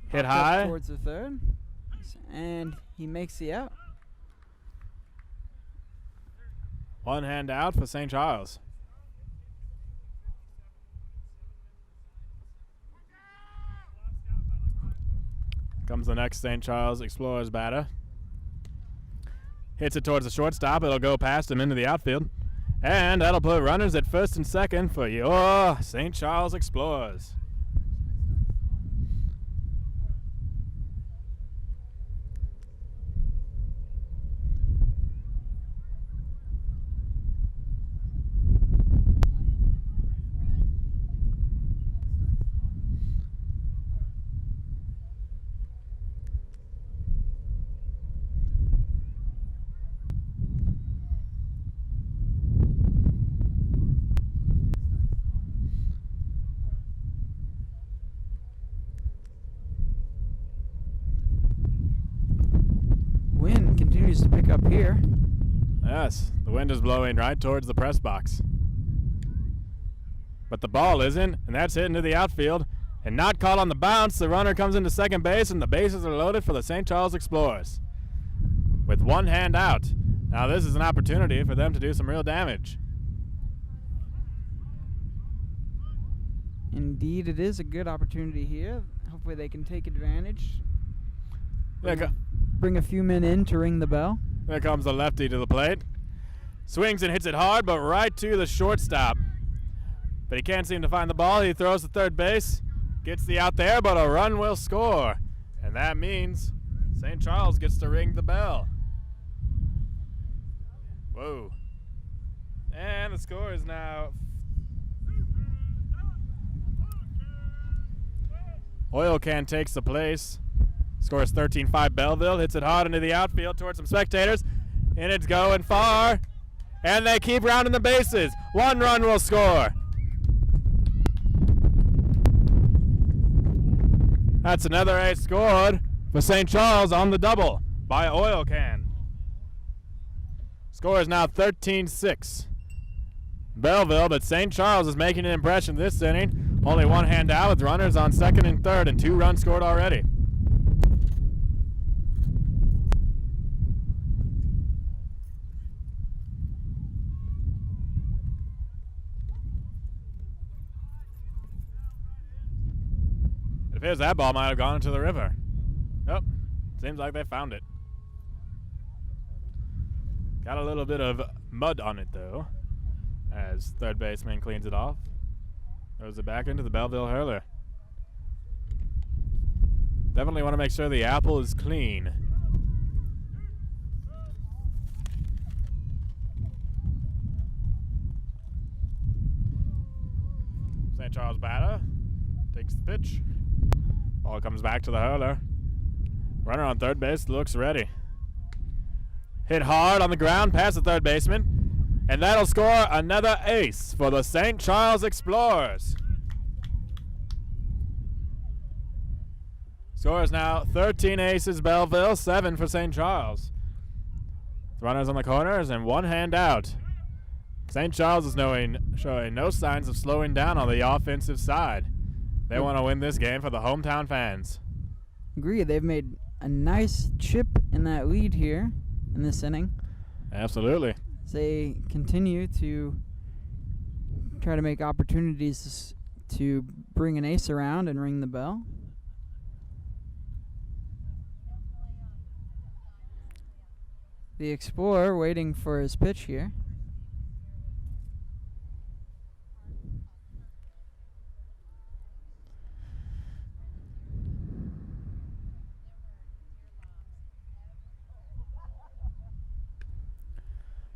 Hit Popped up high. towards the third, and he makes the out. One hand out for St. Charles. Comes the next St. Charles Explorers batter. Hits it towards the shortstop. It'll go past him into the outfield. And that'll put runners at first and second for your St. Charles Explorers. continues to pick up here. Yes, the wind is blowing right towards the press box. But the ball isn't, and that's hit into the outfield. And not caught on the bounce, the runner comes into second base, and the bases are loaded for the St. Charles Explorers. With one hand out. Now this is an opportunity for them to do some real damage. Indeed, it is a good opportunity here. Hopefully they can take advantage. Bring a few men in to ring the bell. There comes the lefty to the plate. Swings and hits it hard, but right to the shortstop. But he can't seem to find the ball. He throws to third base. Gets the out there, but a run will score. And that means St. Charles gets to ring the bell. Whoa. And the score is now... Oil Can takes the place. Scores 13-5 Belleville. Hits it hard into the outfield towards some spectators. And it's going far. And they keep rounding the bases. One run will score. That's another ace scored for St. Charles on the double by Oil Can. Score is now 13-6. Belleville, but St. Charles is making an impression this inning. Only one hand out with runners on second and third and 2 runs scored already. It appears that ball might have gone into the river. Nope. Seems like they found it. Got a little bit of mud on it, though, as third baseman cleans it off. Throws it back into the Belleville hurler. Definitely want to make sure the apple is clean. St. Charles batter takes the pitch. Ball comes back to the hurler. Runner on third base looks ready. Hit hard on the ground past the third baseman. And that'll score another ace for the St. Charles Explorers. Score is now 13 aces Belleville, 7 for St. Charles. Runners on the corners and one hand out. St. Charles is showing no signs of slowing down on the offensive side. They want to win this game for the hometown fans. Agree. They've made a nice chip in that lead here in this inning. Absolutely. As they continue to try to make opportunities to bring an ace around and ring the bell. The Explorer waiting for his pitch here.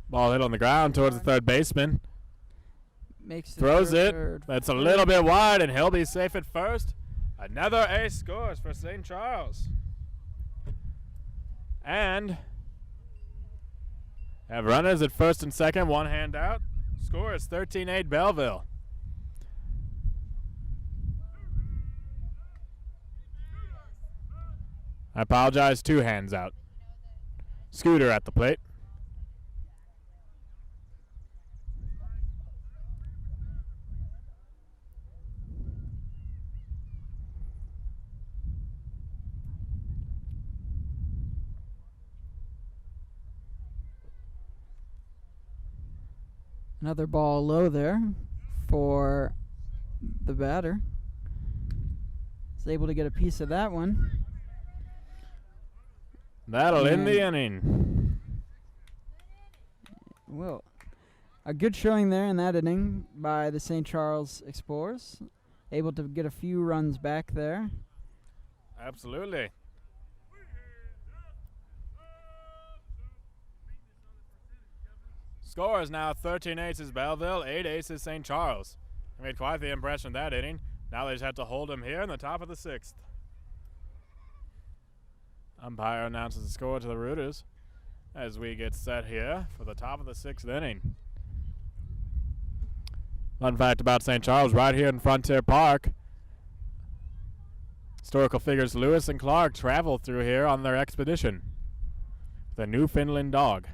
Ball hit on the ground towards the third baseman. Throws it. That's a little bit wide, and he'll be safe at first. Another ace scores for St. Charles. And have runners at first and second, one hand out. Score is 13-8 Belleville. I apologize, 2 hands out. Scooter at the plate. Another ball low there for the batter. Is able to get a piece of that one. That'll end the inning. Well, a good showing there in that inning by the St. Charles Explorers. Able to get a few runs back there. Absolutely. Score is now 13 aces Belleville, 8 aces St. Charles. They made quite the impression that inning. Now they just have to hold them here in the top of the 6th. Umpire announces the score to the Rooters as we get set here for the top of the 6th inning. Fun fact about St. Charles, right here in Frontier Park, historical figures Lewis and Clark traveled through here on their expedition. the Newfoundland dog.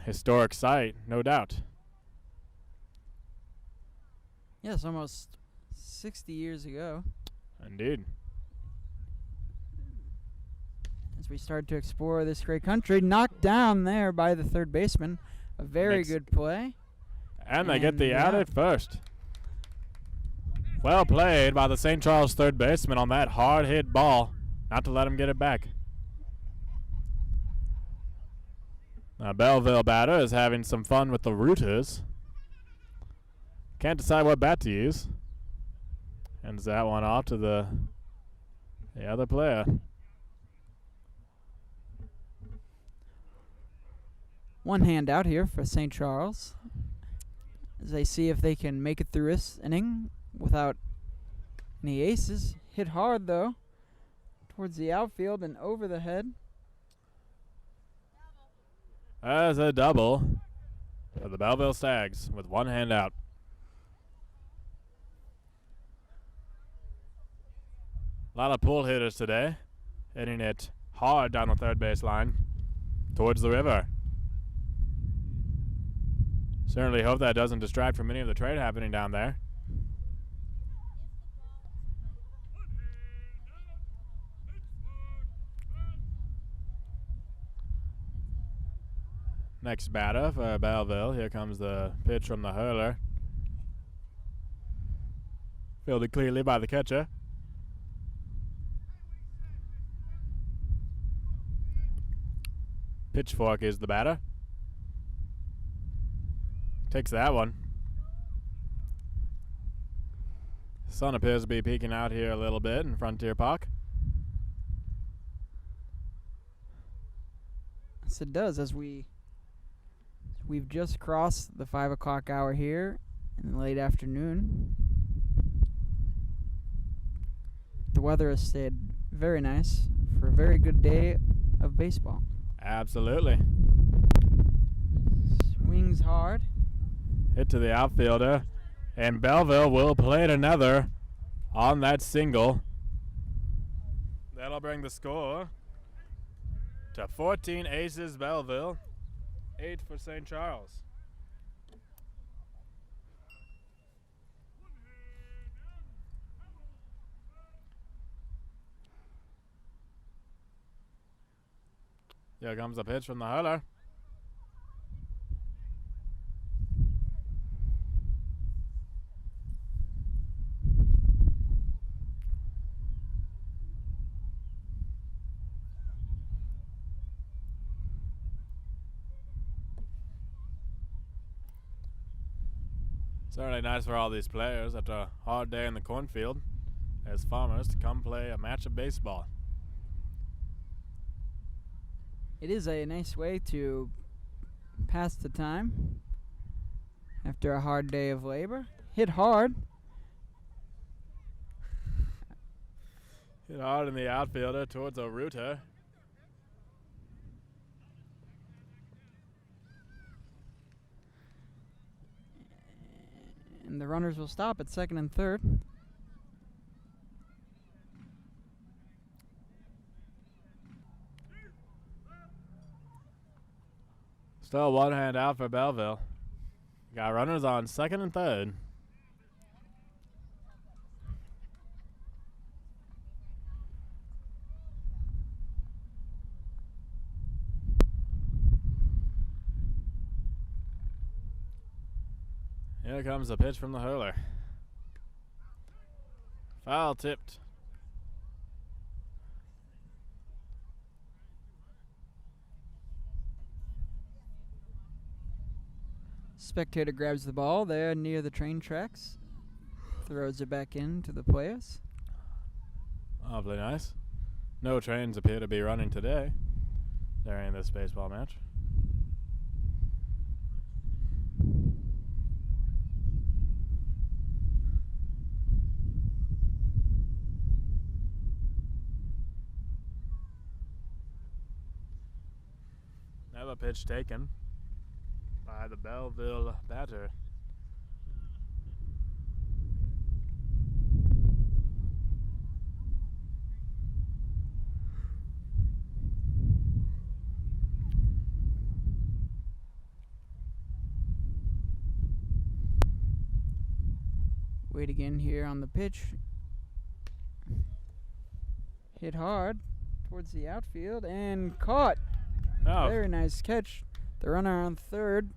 Historic sight, no doubt. Yes, almost 60 years ago. Indeed. As we start to explore this great country, knocked down there by the third baseman. A very good play. And they get the yeah. out at first. Well played by the St. Charles third baseman on that hard hit ball. Not to let him get it back. Now Belleville batter is having some fun with the rooters. Can't decide what bat to use. Hands that one off to the other player. One hand out here for St. Charles as they see if they can make it through this inning without any aces. Hit hard, though, towards the outfield and over the head. As a double for the Belleville Stags with one hand out. A lot of pull hitters today, hitting it hard down the third base line towards the river. Certainly hope that doesn't distract from any of the trade happening down there. Next batter for Belleville. Here comes the pitch from the hurler. Fielded clearly by the catcher. Pitchfork is the batter. Takes that one. Sun appears to be peeking out here a little bit in Frontier Park. Yes, it does, as we've just crossed the 5 o'clock hour here in the late afternoon. The weather has stayed very nice for a very good day of baseball. Absolutely. Swings hard. Hit to the outfielder. And Belleville will play it another on that single. That'll bring the score to 14 aces Belleville, 8 for St. Charles. Here comes the pitch from the hurler. Certainly nice for all these players after a hard day in the cornfield as farmers to come play a match of baseball. It is a nice way to pass the time after a hard day of labor. Hit hard. Hit hard in the outfielder towards a rooter. And the runners will stop at second and third. Still one hand out for Belleville. Got runners on second and third. Here comes the pitch from the hurler. Foul tipped. Spectator grabs the ball there near the train tracks. Throws it back into the players. Awfully nice. No trains appear to be running today during this baseball match. Another pitch taken by the Belleville batter. wait again here on the pitch. Hit hard towards the outfield and caught. Oh, Very nice catch. The runner on third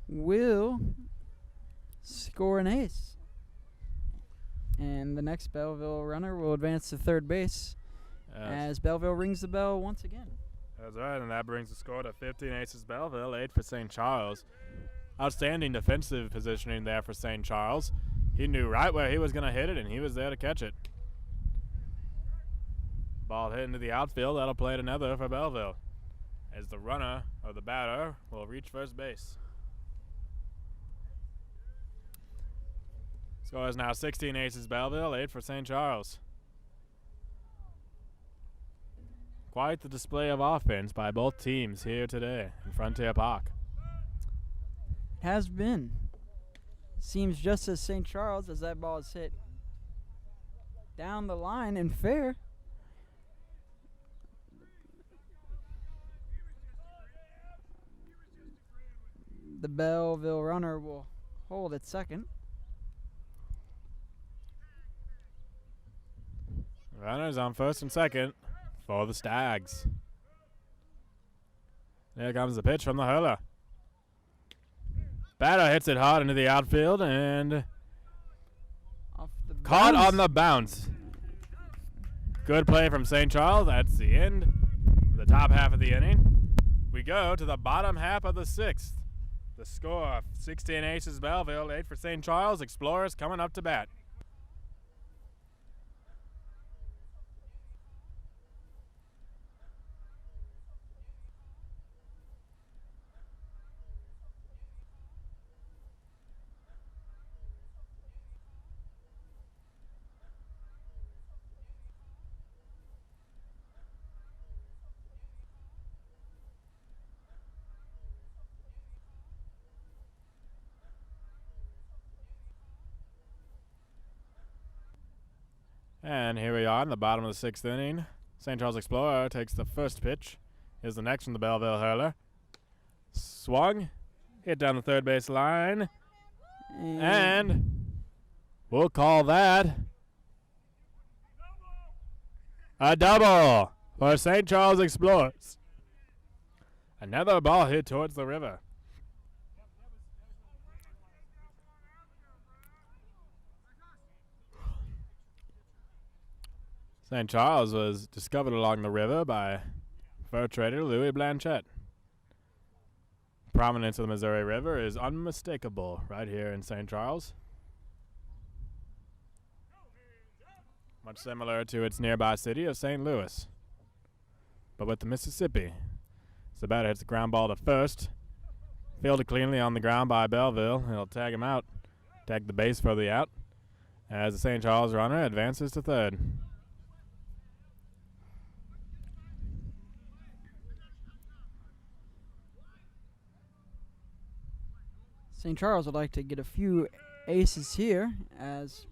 will score an ace. And the next Belleville runner will advance to third base as Belleville rings the bell once again. that's right, and that brings the score to 15 aces Belleville, 8 for St. Charles. Outstanding defensive positioning there for St. Charles. He knew right where he was going to hit it, and he was there to catch it. Ball hit into the outfield. That'll play it another for Belleville, as the runner or the batter will reach first base. Score is now 16 aces Belleville, 8 for St. Charles. Quite the display of offense by both teams here today in Frontier Park. Has been. Seems just as St. Charles as that ball is hit down the line and fair. The Belleville runner will hold at second. Runners on first and second for the Stags. There comes the pitch from the hurler. Batter hits it hard into the outfield and Off the caught bounce. on the bounce. Good play from St. Charles. That's the end of the top half of the inning. We go to the bottom half of the sixth. The score, 16 aces Belleville, 8 for St. Charles. Explorers coming up to bat. And here we are in the bottom of the sixth inning. St. Charles Explorer takes the first pitch. Here's the next from the Belleville hurler. Swung, hit down the third base line, and we'll call that a double for St. Charles Explorers. Another ball hit towards the river. St. Charles was discovered along the river by fur trader Louis Blanchette. Prominence of the Missouri River is unmistakable right here in St. Charles. Much similar to its nearby city of St. Louis, but with the Mississippi. So the batter hits the ground ball to first. Fielded cleanly on the ground by Belleville. He'll tag him out. Tag the base further out as the St. Charles runner advances to third. St. Charles would like to get a few aces here as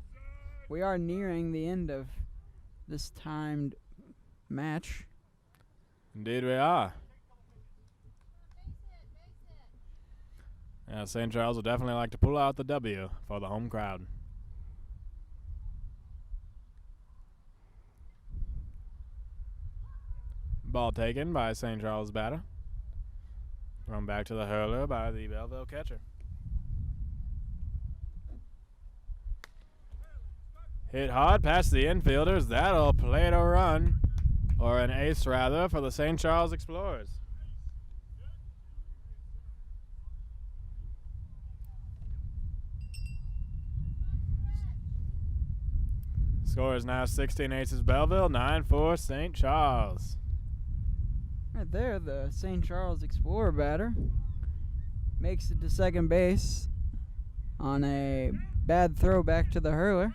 we are nearing the end of this timed match. Indeed we are. Yeah, St. Charles would definitely like to pull out the W for the home crowd. Ball taken by St. Charles batter. Thrown back to the hurler by the Belleville catcher. Hit hard past the infielders. That'll play to run, or an ace rather, for the St. Charles Explorers. Score is now 16 aces Belleville, 9 for St. Charles. Right there, the St. Charles Explorer batter makes it to second base on a bad throw back to the hurler,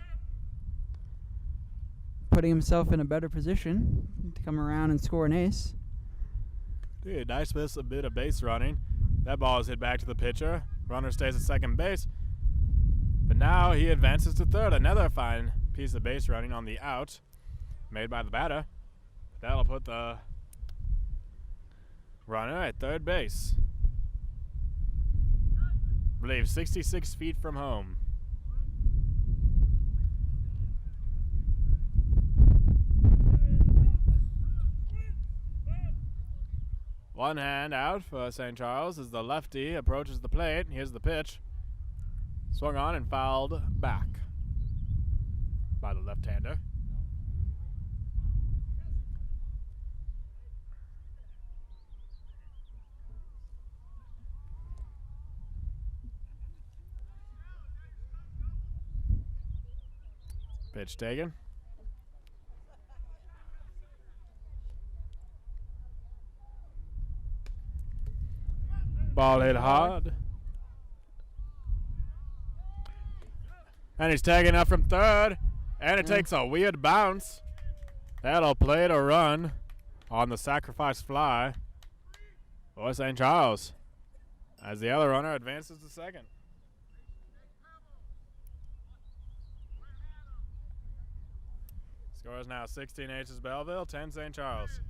putting himself in a better position to come around and score an ace. Dude, nice miss, a bit of base running. That ball is hit back to the pitcher. Runner stays at second base. But now he advances to third. Another fine piece of base running on the out made by the batter. That'll put the runner at third base. I believe 66 feet from home. One hand out for St. Charles as the lefty approaches the plate. Here's the pitch. Swung on and fouled back by the left-hander. Pitch taken. Ball hit hard. And he's tagging up from third. And it takes a weird bounce. That'll play to run on the sacrifice fly for St. Charles as the other runner advances to second. Score is now 16 H's Belleville, 10 St. Charles.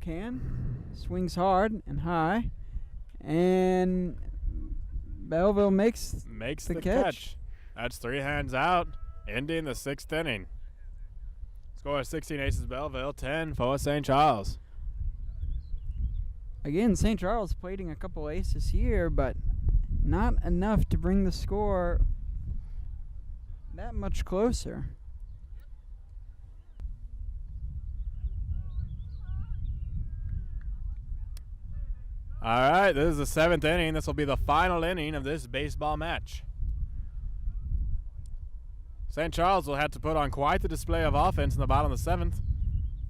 Can swings hard and high, and Belleville makes the catch. That's 3 hands out, ending the 6th inning. Score is 16 Aces Belleville, 10 for St. Charles. Again, St. Charles plating a couple aces here, but not enough to bring the score that much closer. All right, this is the 7th inning. This will be the final inning of this baseball match. St. Charles will have to put on quite the display of offense in the bottom of the 7th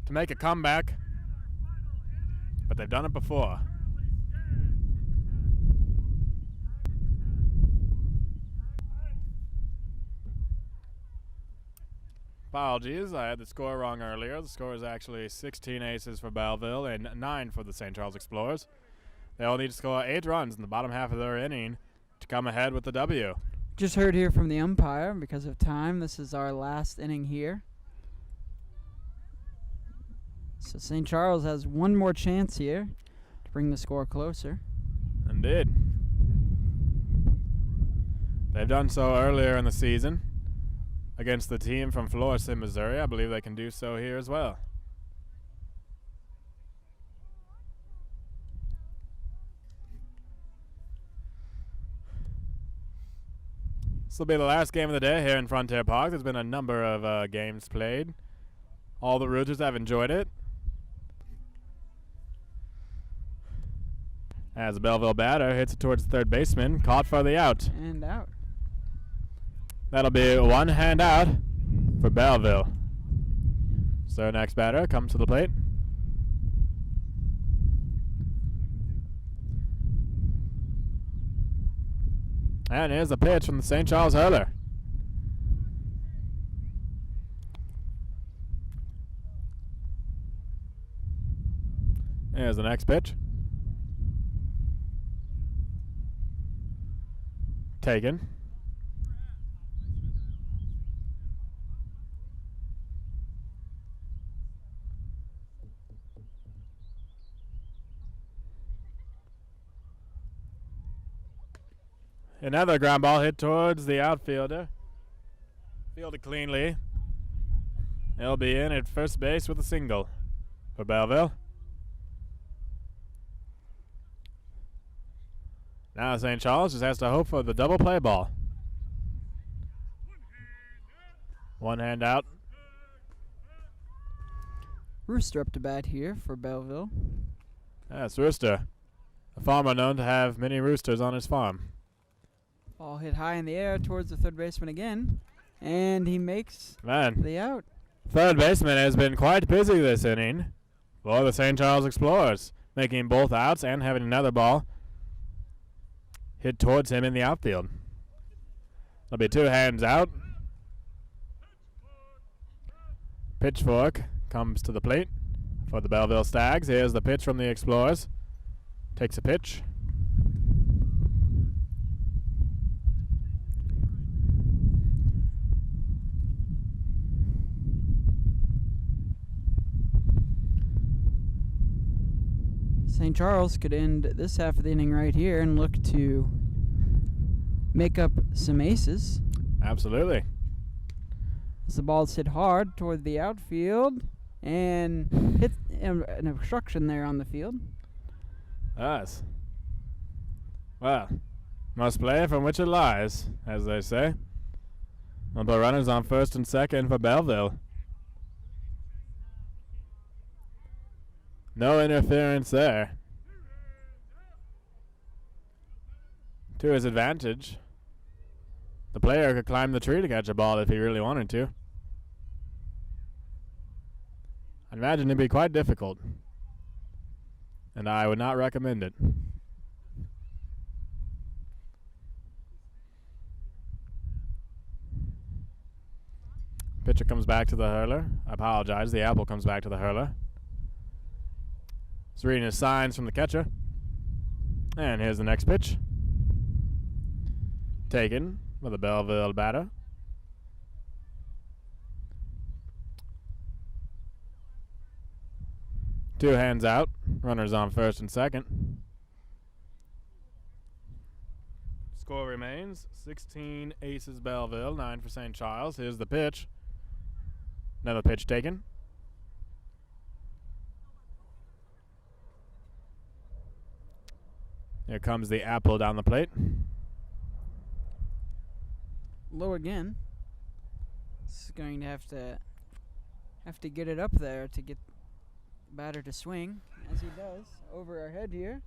to make a comeback, but they've done it before. Apologies, I had the score wrong earlier. The score is actually 16 aces for Belleville and 9 for the St. Charles Explorers. They'll need to score 8 runs in the bottom half of their inning to come ahead with the W. Just heard here from the umpire, because of time, this is our last inning here. So St. Charles has one more chance here to bring the score closer. Indeed. They've done so earlier in the season against the team from Florissant, Missouri. I believe they can do so here as well. This will be the last game of the day here in Frontier Park. There's been a number of games played. All the Rooters have enjoyed it. As the Belleville batter hits it towards the third baseman, caught for the out. And out. That'll be one hand out for Belleville. So next batter comes to the plate. And here's the pitch from the St. Charles hurler. Here's the next pitch. Taken. Another ground ball hit towards the outfielder. Fielded cleanly. He'll be in at first base with a single for Belleville. Now St. Charles just has to hope for the double play ball. One hand out. Rooster up to bat here for Belleville. That's Rooster, a farmer known to have many roosters on his farm. Ball hit high in the air towards the third baseman again, and he makes the out. Third baseman has been quite busy this inning for the St. Charles Explorers, making both outs and having another ball hit towards him in the outfield. There'll be 2 hands out. Pitchfork comes to the plate for the Belleville Stags. Here's the pitch from the Explorers. Takes a pitch. St. Charles could end this half of the inning right here and look to make up some aces. Absolutely. As the ball's hit hard toward the outfield and hit an obstruction there on the field. Yes. Well, must play from which it lies, as they say. We'll put runners on first and second for Belleville. No interference there. To his advantage. The player could climb the tree to catch a ball if he really wanted to. I imagine it'd be quite difficult. And I would not recommend it. Pitcher comes back to the hurler. I apologize. The apple comes back to the hurler. He's reading his signs from the catcher. And here's the next pitch. Taken with a Belleville batter. Two hands out. Runners on first and second. Score remains 16 aces Belleville, 9 for St. Charles. Here's the pitch. Another pitch taken. Here comes the apple down the plate. Low again. This is going to have to get it up there to get the batter to swing, as he does, over our head here.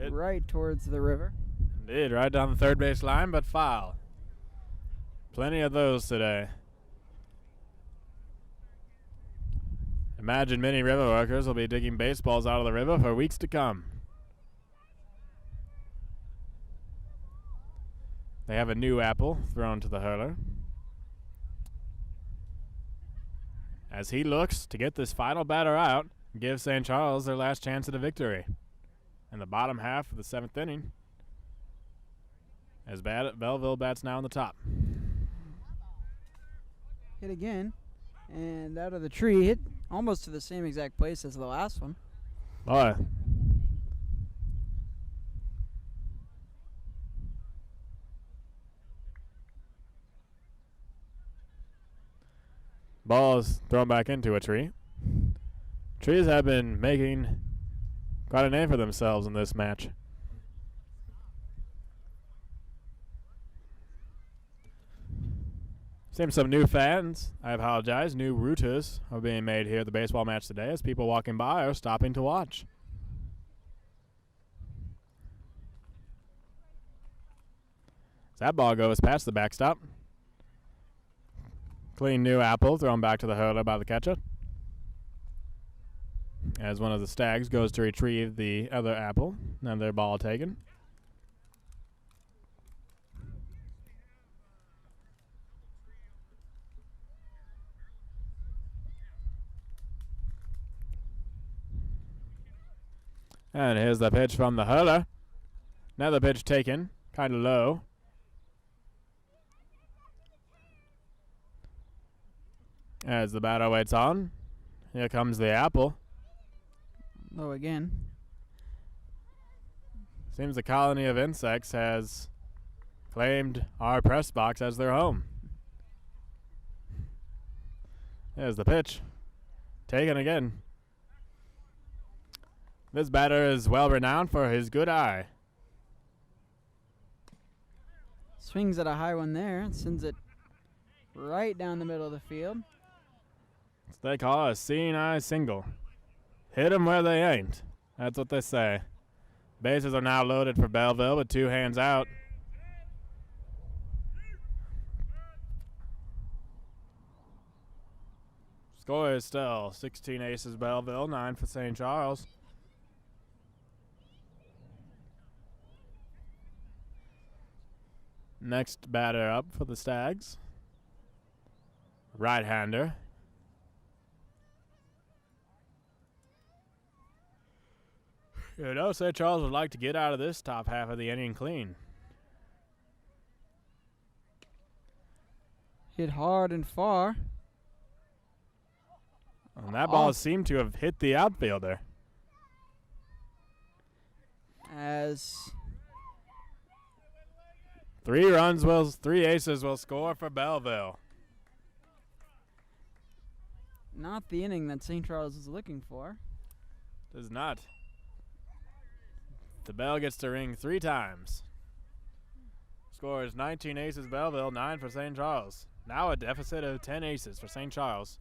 Right towards the river. Indeed, right down the third base line, but foul. Plenty of those today. Imagine many river workers will be digging baseballs out of the river for weeks to come. They have a new apple thrown to the hurler. As he looks to get this final batter out and give St. Charles their last chance at a victory. In the bottom half of the 7th inning, as Belleville bats now on the top. Hit again, and out of the tree, hit almost to the same exact place as the last one. Boy. Ball is thrown back into a tree. Trees have been making quite a name for themselves in this match. Seems some new fans, I apologize, new routers are being made here at the baseball match today as people walking by are stopping to watch. As that ball goes past the backstop. Clean new apple thrown back to the hurler by the catcher. As one of the Stags goes to retrieve the other apple. Another ball taken. And here's the pitch from the hurler. Another pitch taken, kind of low. As the batter waits on, here comes the apple. Low again. Seems the colony of insects has claimed our press box as their home. There's the pitch. Taken again. This batter is well renowned for his good eye. Swings at a high one there and sends it right down the middle of the field. They call it a seeing eye single. Hit 'em where they ain't. That's what they say. Bases are now loaded for Belleville with two hands out. Score is still 16 aces Belleville, 9 for St. Charles. Next batter up for the Stags. Right-hander. You know, St. Charles would like to get out of this top half of the inning clean. Hit hard and far. And that ball seemed to have hit the outfielder. As Three aces will score for Belleville. Not the inning that St. Charles is looking for. Does not. The bell gets to ring 3 times. Score is 19 aces Belleville, 9 for St. Charles. Now a deficit of 10 aces for St. Charles,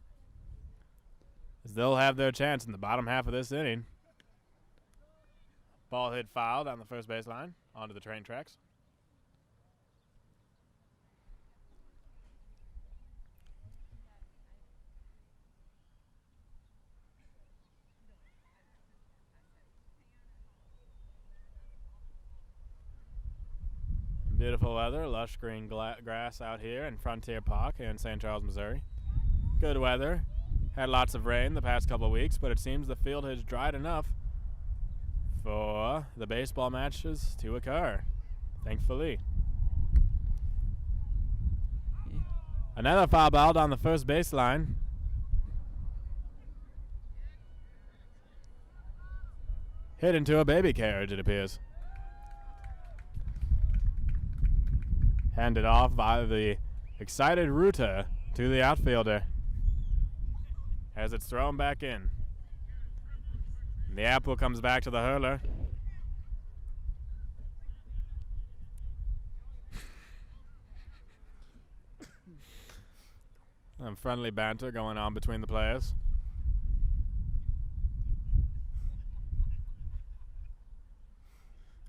as they'll have their chance in the bottom half of this inning. Ball hit foul down the first baseline onto the train tracks. Beautiful weather, lush green grass out here in Frontier Park here in St. Charles, Missouri. Good weather. Had lots of rain the past couple of weeks, but it seems the field has dried enough for the baseball matches to occur, thankfully. Another foul ball down the first baseline. Hit into a baby carriage, it appears. Handed off by the excited Ruta to the outfielder as it's thrown back in. The apple comes back to the hurler. Some friendly banter going on between the players.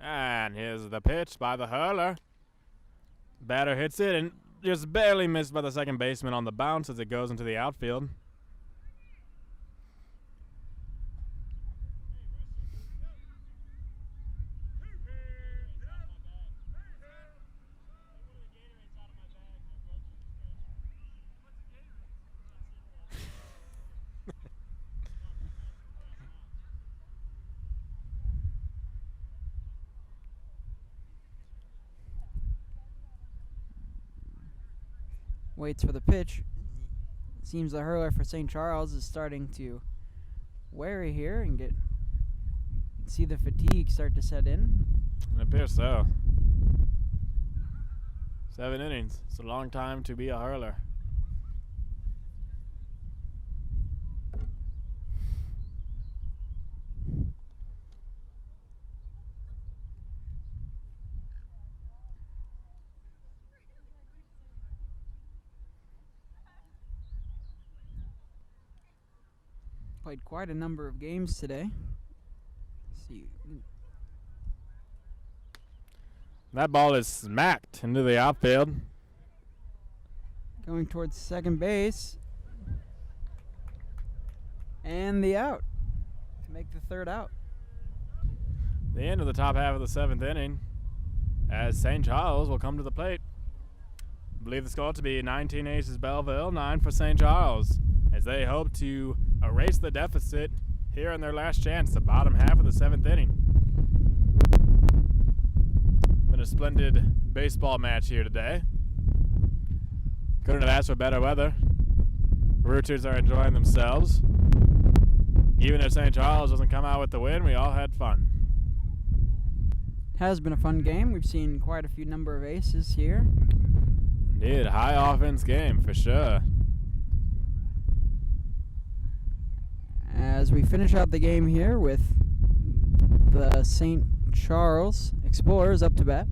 And here's the pitch by the hurler. Batter hits it and just barely missed by the second baseman on the bounce as it goes into the outfield. Waits for the pitch. Seems the hurler for St. Charles is starting to wary here and see the fatigue start to set in. It appears so. 7 innings. It's a long time to be a hurler. Played quite a number of games today. Let's see. That ball is smacked into the outfield. Going towards second base. And the out to make the third out. The end of the top half of the 7th inning, as St. Charles will come to the plate. I believe the score to be 19 aces Belleville, 9 for St. Charles, as they hope to erase the deficit here in their last chance, the bottom half of the 7th inning. Been a splendid baseball match here today. Couldn't have asked for better weather. Rooters are enjoying themselves. Even if St. Charles doesn't come out with the win, we all had fun. Has been a fun game. We've seen quite a few number of aces here. Indeed, high offense game for sure. As we finish out the game here with the St. Charles Explorers up to bat.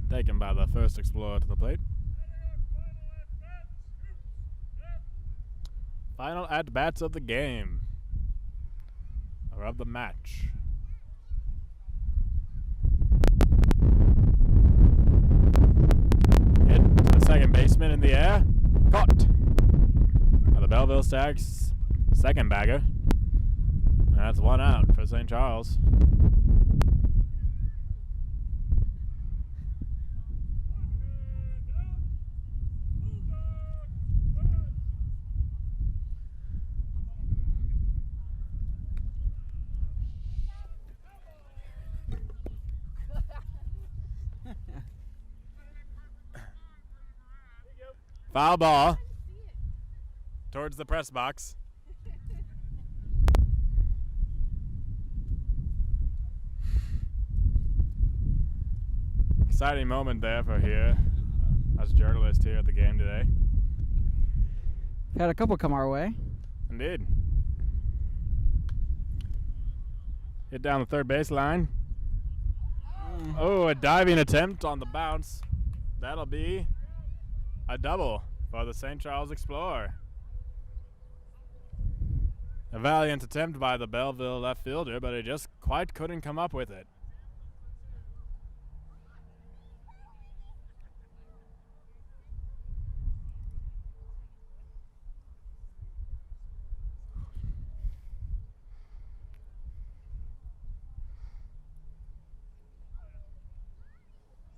Taken by the first Explorer to the plate. Final at-bats of the game. Or of the match. Hit to the second baseman in the air. Caught. By the Belleville Stags' second bagger. That's one out for St. Charles. Foul ball towards the press box. Exciting moment there for here, us journalists here at the game today. Had a couple come our way. Indeed. Hit down the third baseline. Oh, a diving attempt on the bounce. That'll be a double for the St. Charles Explorer. A valiant attempt by the Belleville left fielder, but he just quite couldn't come up with it.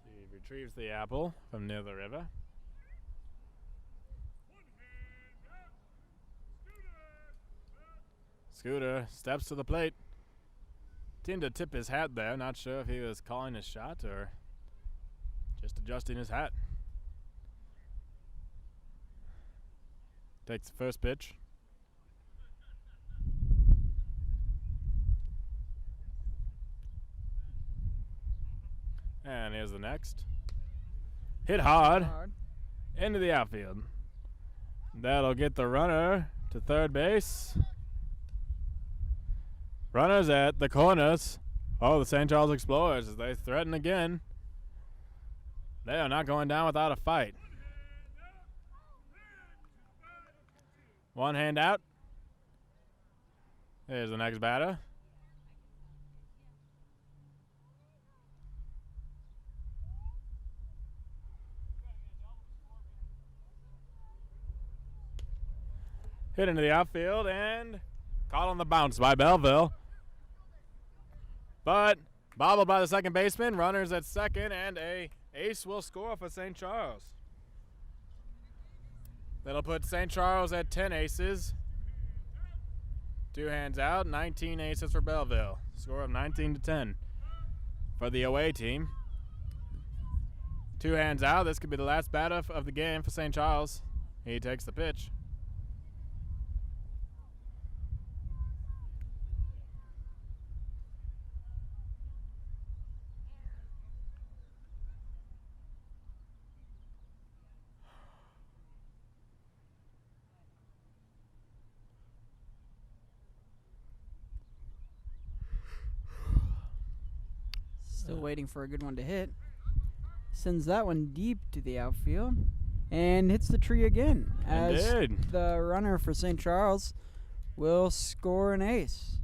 He retrieves the apple from near the river. Scooter steps to the plate. Seemed to tip his hat there. Not sure if he was calling his shot or just adjusting his hat. Takes the first pitch. And here's the next. Hit hard into the outfield. That'll get the runner to third base. Runners at the corners. Oh, the St. Charles Explorers as they threaten again. They are not going down without a fight. One hand out. Here's the next batter. Hit into the outfield and caught on the bounce by Belleville. But bobbled by the second baseman. Runners at second, and a ace will score for St. Charles. That'll put St. Charles at 10 aces. 2 hands out, 19 aces for Belleville. Score of 19-10 for the away team. 2 hands out. This could be the last batter of the game for St. Charles. He takes the pitch. Still waiting for a good one to hit. Sends that one deep to the outfield and hits the tree again. As Indeed. the runner for St. Charles will score an ace.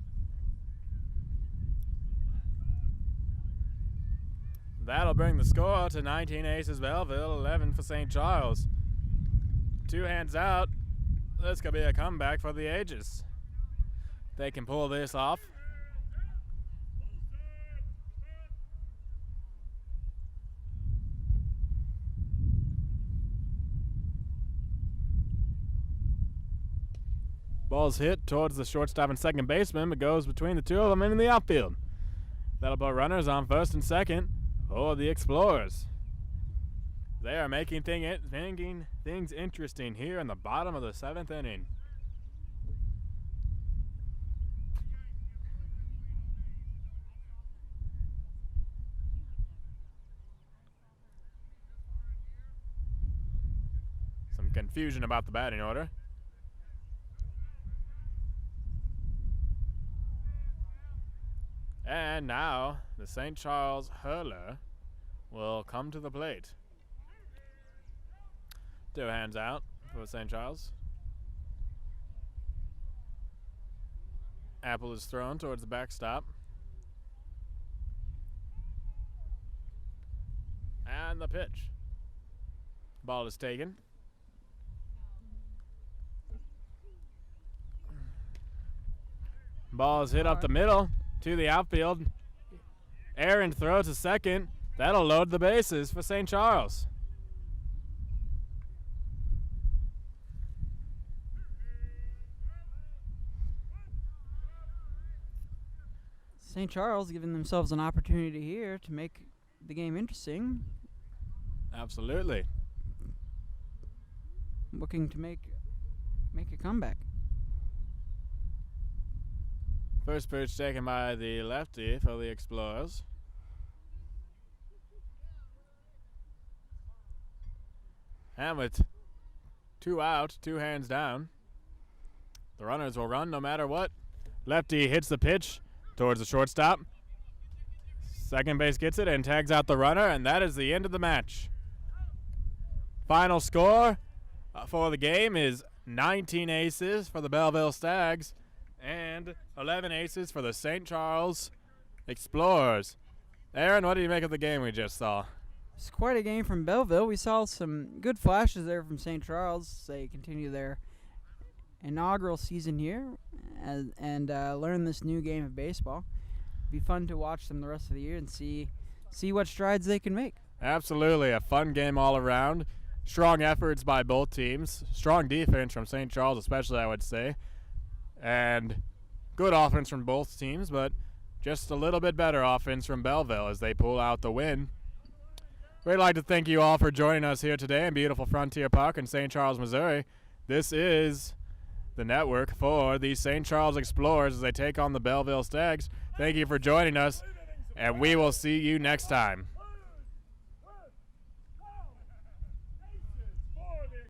That'll bring the score to 19 aces Belleville, 11 for St. Charles. 2 hands out. This could be a comeback for the ages. They can pull this off. Ball's hit towards the shortstop and second baseman, but goes between the two of them and in the outfield. That'll put runners on first and second for the Explorers. They are making things interesting here in the bottom of the 7th inning. Some confusion about the batting order. And now the St. Charles hurler will come to the plate. 2 hands out for St. Charles. Apple is thrown towards the backstop. And the pitch. Ball is taken. Ball is hit up the middle to the outfield. Aaron throws to second. That'll load the bases for St. Charles. St. Charles giving themselves an opportunity here to make the game interesting. Absolutely. Looking to make a comeback. First pitch taken by the lefty for the Explorers. And with 2 out, 2 hands down, the runners will run no matter what. Lefty hits the pitch towards the shortstop. Second base gets it and tags out the runner, and that is the end of the match. Final score for the game is 19 aces for the Belleville Stags and 11 aces for the St. Charles Explorers. Aaron, what do you make of the game we just saw? It's quite a game from Belleville. We saw some good flashes there from St. Charles. They continue their inaugural season here and learn this new game of baseball. Be fun to watch them the rest of the year and see what strides they can make. Absolutely, a fun game all around. Strong efforts by both teams. Strong defense from St. Charles especially, I would say. And good offense from both teams, but just a little bit better offense from Belleville as they pull out the win. We'd like to thank you all for joining us here today in beautiful Frontier Park in St. Charles, Missouri. This is the network for the St. Charles Explorers as they take on the Belleville Stags. Thank you for joining us, and we will see you next time.